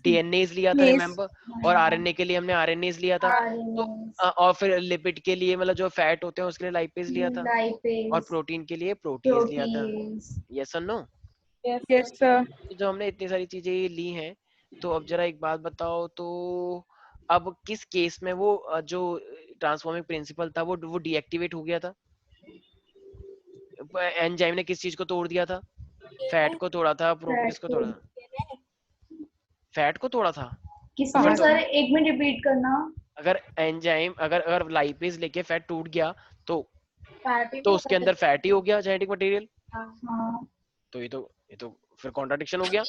डीएनए लिया था, Yes. रिमेम्बर। और हाँ, आरएनए के लिए हमने आरएनए लिया था। तो RNAs, और फिर लिपिड के लिए, मतलब जो फैट होते हैं उसके लिए लाइपेज लिया था। और lipase, प्रोटीन के लिए प्रोटीज लिया था। protease. यस और नो? Yes, Yes, sir. तो जब हमने इतनी सारी चीजें ये ली हैं, तो अब जरा एक बात बताओ तो, अब किस केस में वो जो ट्रांसफॉर्मिंग प्रिंसिपल था वो डीएक्टिवेट हो गया था? एंजाइम ने किस चीज को तोड़ दिया था? फैट को तोड़ा था, Fat किसको तोड़ा? food. फैट को तोड़ा था। किसने तो सर, एक मिनट रिपीट करना। अगर एंजाइम, अगर लाइपेज लेके फैट टूट गया, तो fatty तो भी उसके होता अंदर फैट ही हो गया जेनेटिक मटेरियल। है। हाँ, तो ये तो फिर कॉन्ट्राडिक्शन हो गया।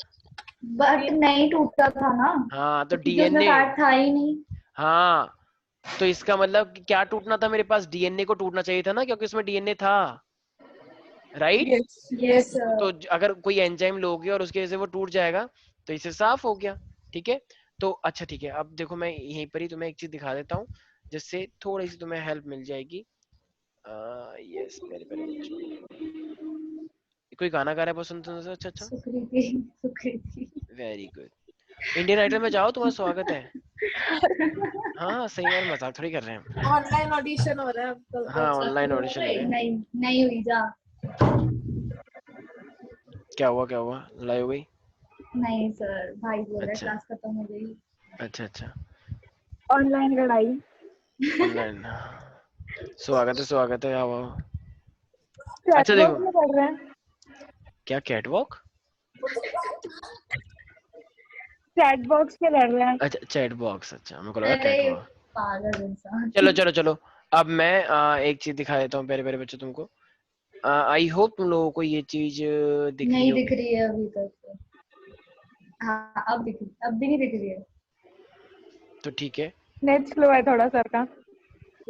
बट नहीं टूटा था ना, हाँ, तो क्योंकि उसमें डीएनए, फैट था ही नहीं। हाँ, तो इसका मतलब कि क्या टूटना था मेरे पास? डीएनए को टूटना चाहिए था ना, क्योंकि उसमें डीएनए था, राइट? Yes. यस तो सर। अगर कोई एंजाइम लोगे और उसकी वजह से वो टूट जाएगा, तो इससे साफ हो गया। ठीक है, तो अच्छा ठीक है, अब देखो मैं यहीं पर ही तुम्हें एक चीज दिखा देता हूँ, जिससे थोड़ी सी तुम्हें हेल्प मिल जाएगी। यस, प्यारे प्यारे बच्चों, कोई गाना गा रहा है बहुत सुन सुन, अच्छा अच्छा, Sukriti, Sukriti. Very good. Indian Idol में जाओ, तुम्हारा स्वागत है। हाँ सही में यार, मजाक थोड़ी कर रहे हैं हम। ऑनलाइन ऑडिशन हो रहा है अब हाँ, तो। ऑनलाइन ऑडिशन हो रहे हैं। नहीं नहीं हुई जा। क्या हुआ, क्या हुआ, लड़ाई हो गई? नहीं सर, भाई बोल रहा है अच्छा क्लास खत्म हो गई। अच्छा अच्छा, Online लड़ाई। ऑनलाइन, स्वागत है स्वागत है, आओ आओ। अच्छा Catwalk देखो, में पढ़ रहे हैं। क्या कैटवॉक? Chat box में लड़ रहे हैं। अच्छा, चैट बॉक्स, अच्छा मेरे को लगा अरे कैटवॉक। पागल इंसान। चलो चलो चलो, अब मैं एक चीज दिखा देता हूँ प्यारे प्यारे बच्चों तुमको। आई होप तुम लोगों को ये चीज दिख रही नहीं दिख होगी। रही है अभी तक तो। हाँ, अब दिख, अब भी नहीं दिख रही है। तो ठीक है, नेट स्लो है थोड़ा सर का।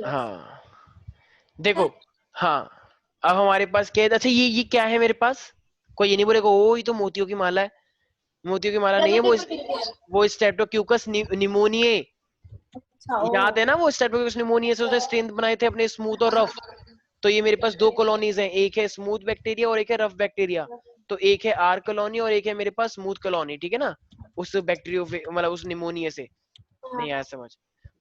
हाँ देखो, हाँ, अब हमारे पास क्या है? अच्छा ये क्या है मेरे पास? कोई ये नहीं बोलेगा ओ ये तो मोतियों की माला है। मोतियों की माला नहीं है, वो स्ट्रेप्टोक्यूकस निमोनिये। अच्छा याद है ना, वो स्ट्रेप्टोक्यूकस निमोनिये से उसने स्ट्रेन बनाए थे अपने, स्मूथ और रफ। तो ये मेरे पास दो कॉलोनीज हैं, एक है स्मूथ बैक्टीरिया और एक है रफ बैक्टीरिया। तो एक है आर कॉलोनी और एक है मेरे पास स्मूथ कॉलोनी, ठीक है ना, उस बैक्टीरियो मतलब उस निमोनिया से। नहीं आया समझ?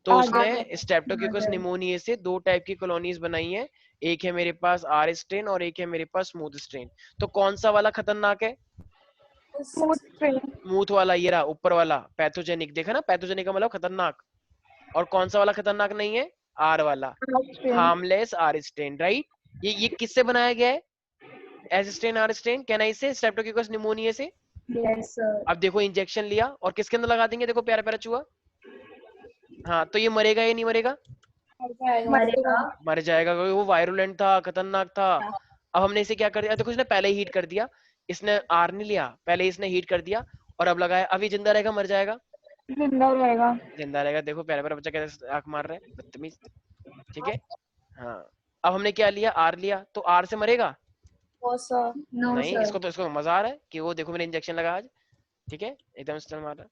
तो आगे। उसने स्ट्रेप्टोक्यूकस निमोनिया से दो टाइप की कॉलोनीज बनाई है। एक है मेरे पास आर स्ट्रेन और एक है मेरे पास स्मूथ स्ट्रेन। तो कौन सा वाला खतरनाक है? Smooth strain. स्मूथ वाला, ये रहा ऊपर वाला, पैथोजेनिक, देखा ना, पैथोजेनिक का मतलब खतरनाक। और कौन सा वाला खतरनाक नहीं है? आर वाला, strain. Harmless R strain, right? ये किससे बनाया गया है? S strain R strain, can I से स्ट्रेप्टोकोकस निमोनिया से। Yes sir. अब देखो इंजेक्शन लिया और किसके अंदर लगा देंगे, देखो प्यारा प्यारा चूहा। हाँ, तो ये मरेगा या नहीं मरेगा? मरेगा। मर जाएगा, क्योंकि वो वायरुलेंट था, खतरनाक था। अब हमने इसे क्या कर दिया, देखो इसने पहले ही हीट कर दिया। इसने आर नहीं लिया, पहले इसने हीट कर दिया और अब लगाया। अभी जिंदा रहेगा मर जाएगा? जिंदा रहेगा। जिंदा रहेगा। देखो प्यारा प्यारा बच्चा कैसे आंख मार रहा है, बदतमीज। ठीक है, हाँ। अब हमने क्या लिया, आर लिया, तो आर से मरेगा? नो नहीं, सर। इसको मजा आ रहा है कि वो देखो मैंने इंजेक्शन लगा आज। ठीक है, एकदम स्टन मार रहा है।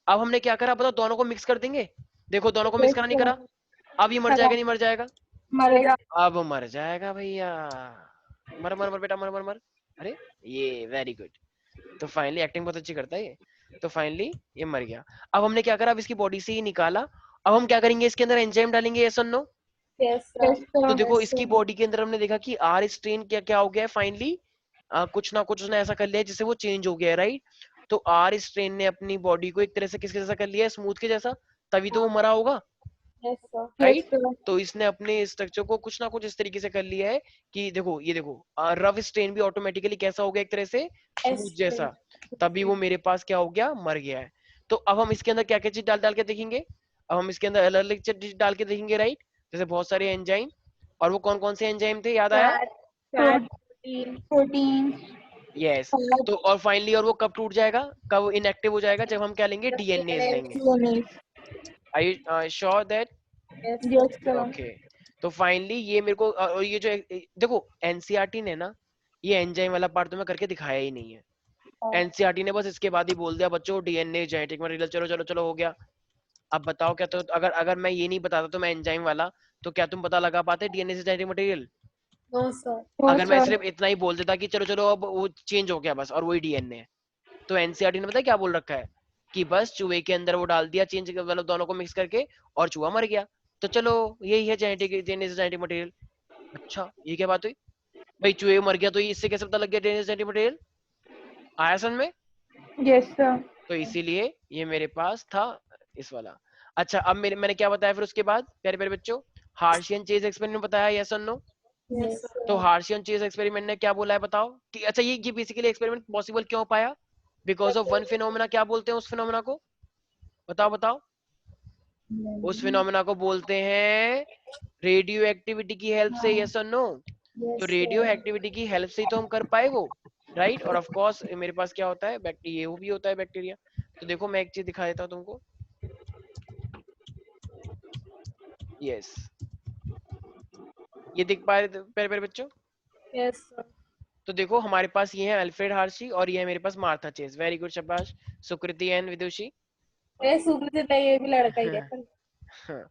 अब हमने क्या करा बताओ, दोनों को मिक्स कर देंगे। देखो दोनों को मिक्स करा नहीं करा? अब ये मर जाएगा नहीं मर जाएगा? मरेगा। अब मर जाएगा भैया। मर मर मर बेटा, मर मर मर। अरे ये वेरी गुड। तो फाइनली एक्टिंग बहुत अच्छी करता है ये। तो फाइनली ये मर गया। अब हमने क्या करा, अब इसकी बॉडी से ही निकाला। अब हम क्या करेंगे, इसके अंदर एंजाइम डालेंगे, यस और नो? तो देखो इसकी बॉडी के अंदर हमने देखा कि आर स्ट्रेन क्या क्या हो गया है फाइनली, कुछ ना कुछ उसने ऐसा कर लिया है जिससे वो चेंज हो गया है, राइट? तो आर स्ट्रेन ने अपनी बॉडी को एक तरह से किसके जैसा कर लिया है, स्मूथ के जैसा, तभी तो वो मरा होगा, राइट? तो इसने अपने स्ट्रक्चर को कुछ ना कुछ इस तरीके से कर लिया है कि देखो, ये देखो रफ स्ट्रेन भी ऑटोमेटिकली कैसा हो गया, एक तरह से स्मूथ जैसा, तभी वो मेरे पास क्या हो गया, मर गया है। तो अब हम इसके अंदर क्या क्या चीज डाल डाल के देखेंगे, अब हम इसके अंदर अलग अलग चीज डाल के देखेंगे, राइट? जैसे बहुत सारे एंजाइम, और वो कौन कौन से एंजाइम थे, याद आया? Fat, protein. यस। तो और फाइनली और वो कब टूट जाएगा, कब इनएक्टिव हो जाएगा, जब हम क्या लेंगे, डीएनए लेंगे। Are you sure that? Yes sir. Okay. तो फाइनली ये मेरे को और ये जो देखो एनसीईआरटी ने ना ये एंजाइम वाला पार्ट तो मैं करके दिखाया ही नहीं है। एनसीईआरटी ने बस इसके बाद ही बोल दिया बच्चों डीएनए जेनेटिक मटेरियल, चलो चलो चलो हो गया। अब बताओ क्या, तो अगर अगर मैं ये नहीं बताता तो मैं एंजाइम वाला, तो क्या तुम पता लगा पाते डीएनए से जेनेटिक मटेरियल? No sir. अगर मैं सिर्फ इतना ही बोल देता कि चलो चलो अब वो चेंज हो गया बस और वही डीएनए है, तो एनसीईआरटी ने पता है क्या बोल रखा है कि बस चूहे के अंदर वो डाल दिया चेंज, मतलब दोनों को मिक्स करके और चूहा मर गया, तो चलो यही है जेनेटिक, डीएनए से जेनेटिक मटेरियल। अच्छा ये क्या बात हुई भाई, चूहे मर गया तो इससे कैसे पता लग गया डीएनए से जेनेटिक मटेरियल? आया समझ में? Yes sir. तो इसीलिए ये मेरे पास था इस वाला। अच्छा अब मैंने क्या बताया फिर उसके बाद प्यारे प्यारे बच्चों, हार्शियन चेज एक्सपेरिमेंट बताया, यस और नो? यस तो सर। हार्शियन चेज एक्सपेरिमेंट ने क्या बोला है बताओ कि अच्छा ये बेसिकली एक्सपेरिमेंट पॉसिबल क्यों पाया, बिकॉज ऑफ वन फिनोमेना। क्या बोलते हैं उस फिनोमेना को, बताओ बताओ? उस फिनोमेना को बोलते हैं रेडियो एक्टिविटी की हेल्प से, यस और नो? तो रेडियो एक्टिविटी की हेल्प से ही तो हम कर पाए वो, राइट। और ऑफ कोर्स मेरे पास क्या होता है, बैक्टीरिया, वो भी होता है बैक्टीरिया। तो देखो मैं एक चीज दिखा देता हूँ तुमको, यस ये दिख पा रहे प्यारे प्यारे बच्चों? Yes sir. तो देखो हमारे पास ये है अल्फ्रेड हार्शी और ये है मेरे पास मार्था चेज। वेरी गुड, शाबाश सुकृति एंड विदुषी। ये सुकृति नहीं, ये भी लड़का ही है। हाँ,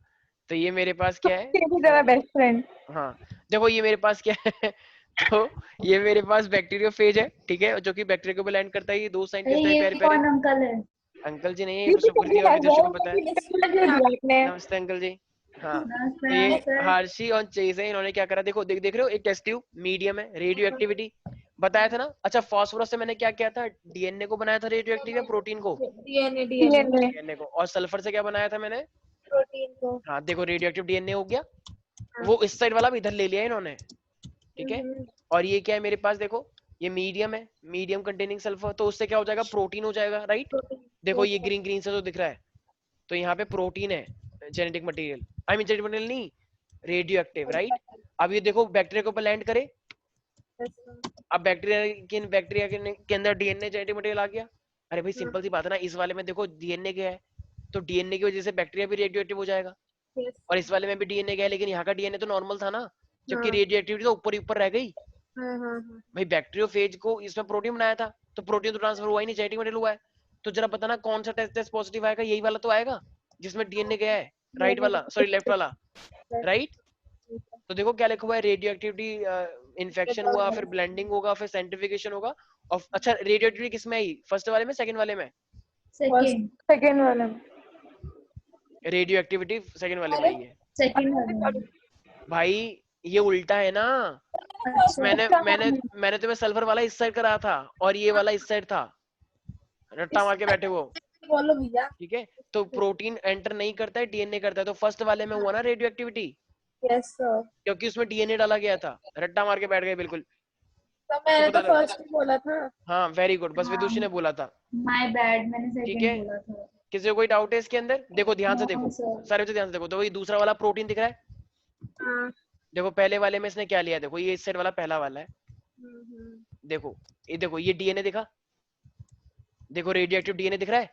तो ये मेरे पास क्या है, तेरा बेस्ट फ्रेंड। हाँ देखो ये मेरे पास क्या है तो ये मेरे पास बैक्टीरियोफेज है, ठीक है, जो कि बैक्टीरिया को लैंड करता है। ये दो साइंटिस्ट है ये प्यारे प्यारे। कौन अंकल है? अंकल जी नहीं है, सुकृति और विदुषी को पता है। नमस्ते अंकल जी। हाँ तो ये सर। हार्शी और चेज है, इन्होंने क्या करा, देखो देख रहे हो, एक टेस्ट ट्यूब मीडियम है, रेडियो एक्टिविटी बताया था ना। अच्छा फास्फोरस से मैंने क्या किया था, डीएनए को बनाया था रेडियो एक्टिव, या प्रोटीन को? डीएनए को। और सल्फर से क्या बनाया था मैंने, प्रोटीन को। हाँ देखो रेडियो एक्टिव डीएनए हो गया। वो इस साइड वाला भी इधर ले लिया इन्होंने, ठीक है। और ये क्या है मेरे पास, देखो ये मीडियम है, मीडियम कंटेनिंग सल्फर, तो उससे क्या हो जाएगा, प्रोटीन हो जाएगा, राइट। देखो ये ग्रीन ग्रीन से जो दिख रहा है, तो यहाँ पे प्रोटीन है, genetic material, I mean genetic material नहीं, रेडियो एक्टिव, राइट। अब ये देखो बैक्टीरिया के ऊपर लैंड करे, अब बैक्टीरिया के अंदर डीएनए जेनेटिक मटेरियल आ गया। अरे भाई सिंपल सी बात है ना, इस वाले में देखो डीएनए क्या है, तो डीएनए की वजह से बैक्टीरिया भी रेडियो एक्टिव हो जाएगा, और इस वाले में भी डीएनए क्या है, लेकिन यहाँ का डीएनए तो नॉर्मल था ना, जबकि रेडियो एक्टिविटी तो ऊपर ही ऊपर रह गई। भाई बैक्टीरियोफेज को इसमें प्रोटीन बनाया था, तो प्रोटीन तो ट्रांसफर हुआ ही नहीं, जेनेटिक मटेरियल हुआ है। तो जरा बताना कौन सा टेस्ट पॉजिटिव आएगा, यही वाला तो आएगा जिसमें डीएनए गया है, राइट वाला, सॉरी लेफ्ट वाला, राइट। तो देखो क्या लिखा हुआ है, रेडियो एक्टिविटी इन्फेक्शन हुआ, फिर ब्लेंडिंग होगा, फिर सेंट्रिफिकेशन होगा। और अच्छा रेडियो एक्टिविटी किस में आई, फर्स्ट वाले में सेकंड वाले में? सेकंड वाले में। रेडियो एक्टिविटी सेकंड वाले में आई है सेकंड वाले। भाई, ये उल्टा है ना। मैंने तुम्हें सल्फर वाला इस साइड करा था और ये वाला इस साइड था, रट्टा मार के बैठे हो, बोलो भैया। ठीक है। तो प्रोटीन एंटर नहीं करता है, डीएनए करता है, तो फर्स्ट वाले में हुआ ना रेडियो एक्टिविटी, यस सर। क्योंकि उसमें डीएनए डाला गया था, रट्टा मार के बैठ गए बिल्कुल। तो मैंने पता तो लगा। फर्स्ट बोला था। हाँ वेरी गुड, बस विदुषी ने बोला था, माय बैड, मैंने ठीक सेकंड है। बोला था। किसी को कोई डाउट है इसके अंदर? देखो ध्यान से देखो, सर। सारे बच्चे ध्यान से देखो, तो वही दूसरा वाला प्रोटीन दिख रहा है, हाँ। देखो पहले वाले में इसने क्या लिया, देखो ये इस साइड वाला पहला वाला है, देखो ये डीएनए दिखा, देखो रेडियो एक्टिव डीएनए दिख रहा है,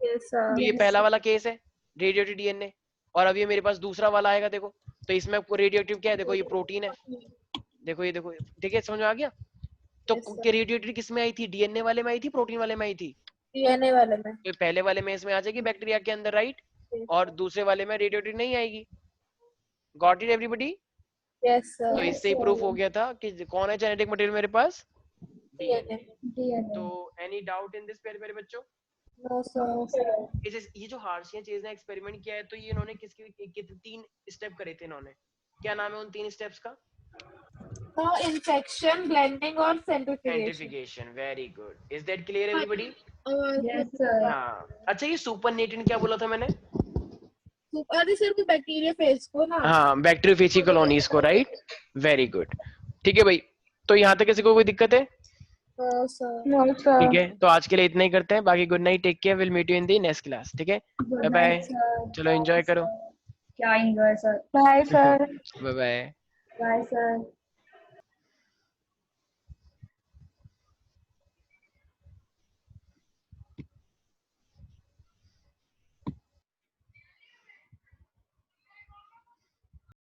यस सर। तो ये पहला वाला केस है रेडियो एक्टिव डीएनए। और अब ये मेरे पास दूसरा वाला आएगा, देखो तो इसमें रेडियो एक्टिव क्या है, देखो ये प्रोटीन है, देखो ये देखो, ठीक है समझ में आ गया। तो रेडियो एक्टिव किस में आई थी, डीएनए वाले में आई थी, प्रोटीन वाले में आई थी? डीएनए वाले में। तो पहले वाले में इसमें आ जाएगी बैक्टीरिया के अंदर, राइट, और दूसरे वाले में रेडियो एक्टिव नहीं आएगी। Got it everybody? Yes sir. तो इससे ही प्रूफ हो गया था कि कौन है जेनेटिक मटेरियल मेरे पास, डीएनए। तो एनी डाउट इन दिस प्यारे बच्चों? No sir. ये जो हार्शियन चीज ने एक्सपेरिमेंट किया है, तो ये इन्होंने किसकी 3 स्टेप करे थे इन्होंने, क्या नाम है उन 3 स्टेप्स का? तो इन्फेक्शन, ब्लेंडिंग और सेंट्रिफिकेशन। Very good, is that clear everybody? Yes sir. हाँ अच्छा ये सुपरनेटेंट क्या बोला था मैंने? अरे सर को बैक्टीरिया फेज को ना। हाँ बैक्टीरियोफेज की कॉलोनीज को, राइट, वेरी गुड, ठीक है भाई। तो यहाँ तक किसी को कोई दिक्कत है? No sir. No sir. ठीक है, तो आज के लिए इतना ही करते हैं, बाकी good night, take care, will meet you in the next class, ठीक है, बाय बाय, चलो एंजॉय करो, क्या enjoy sir? Bye sir. Bye bye. Bye sir.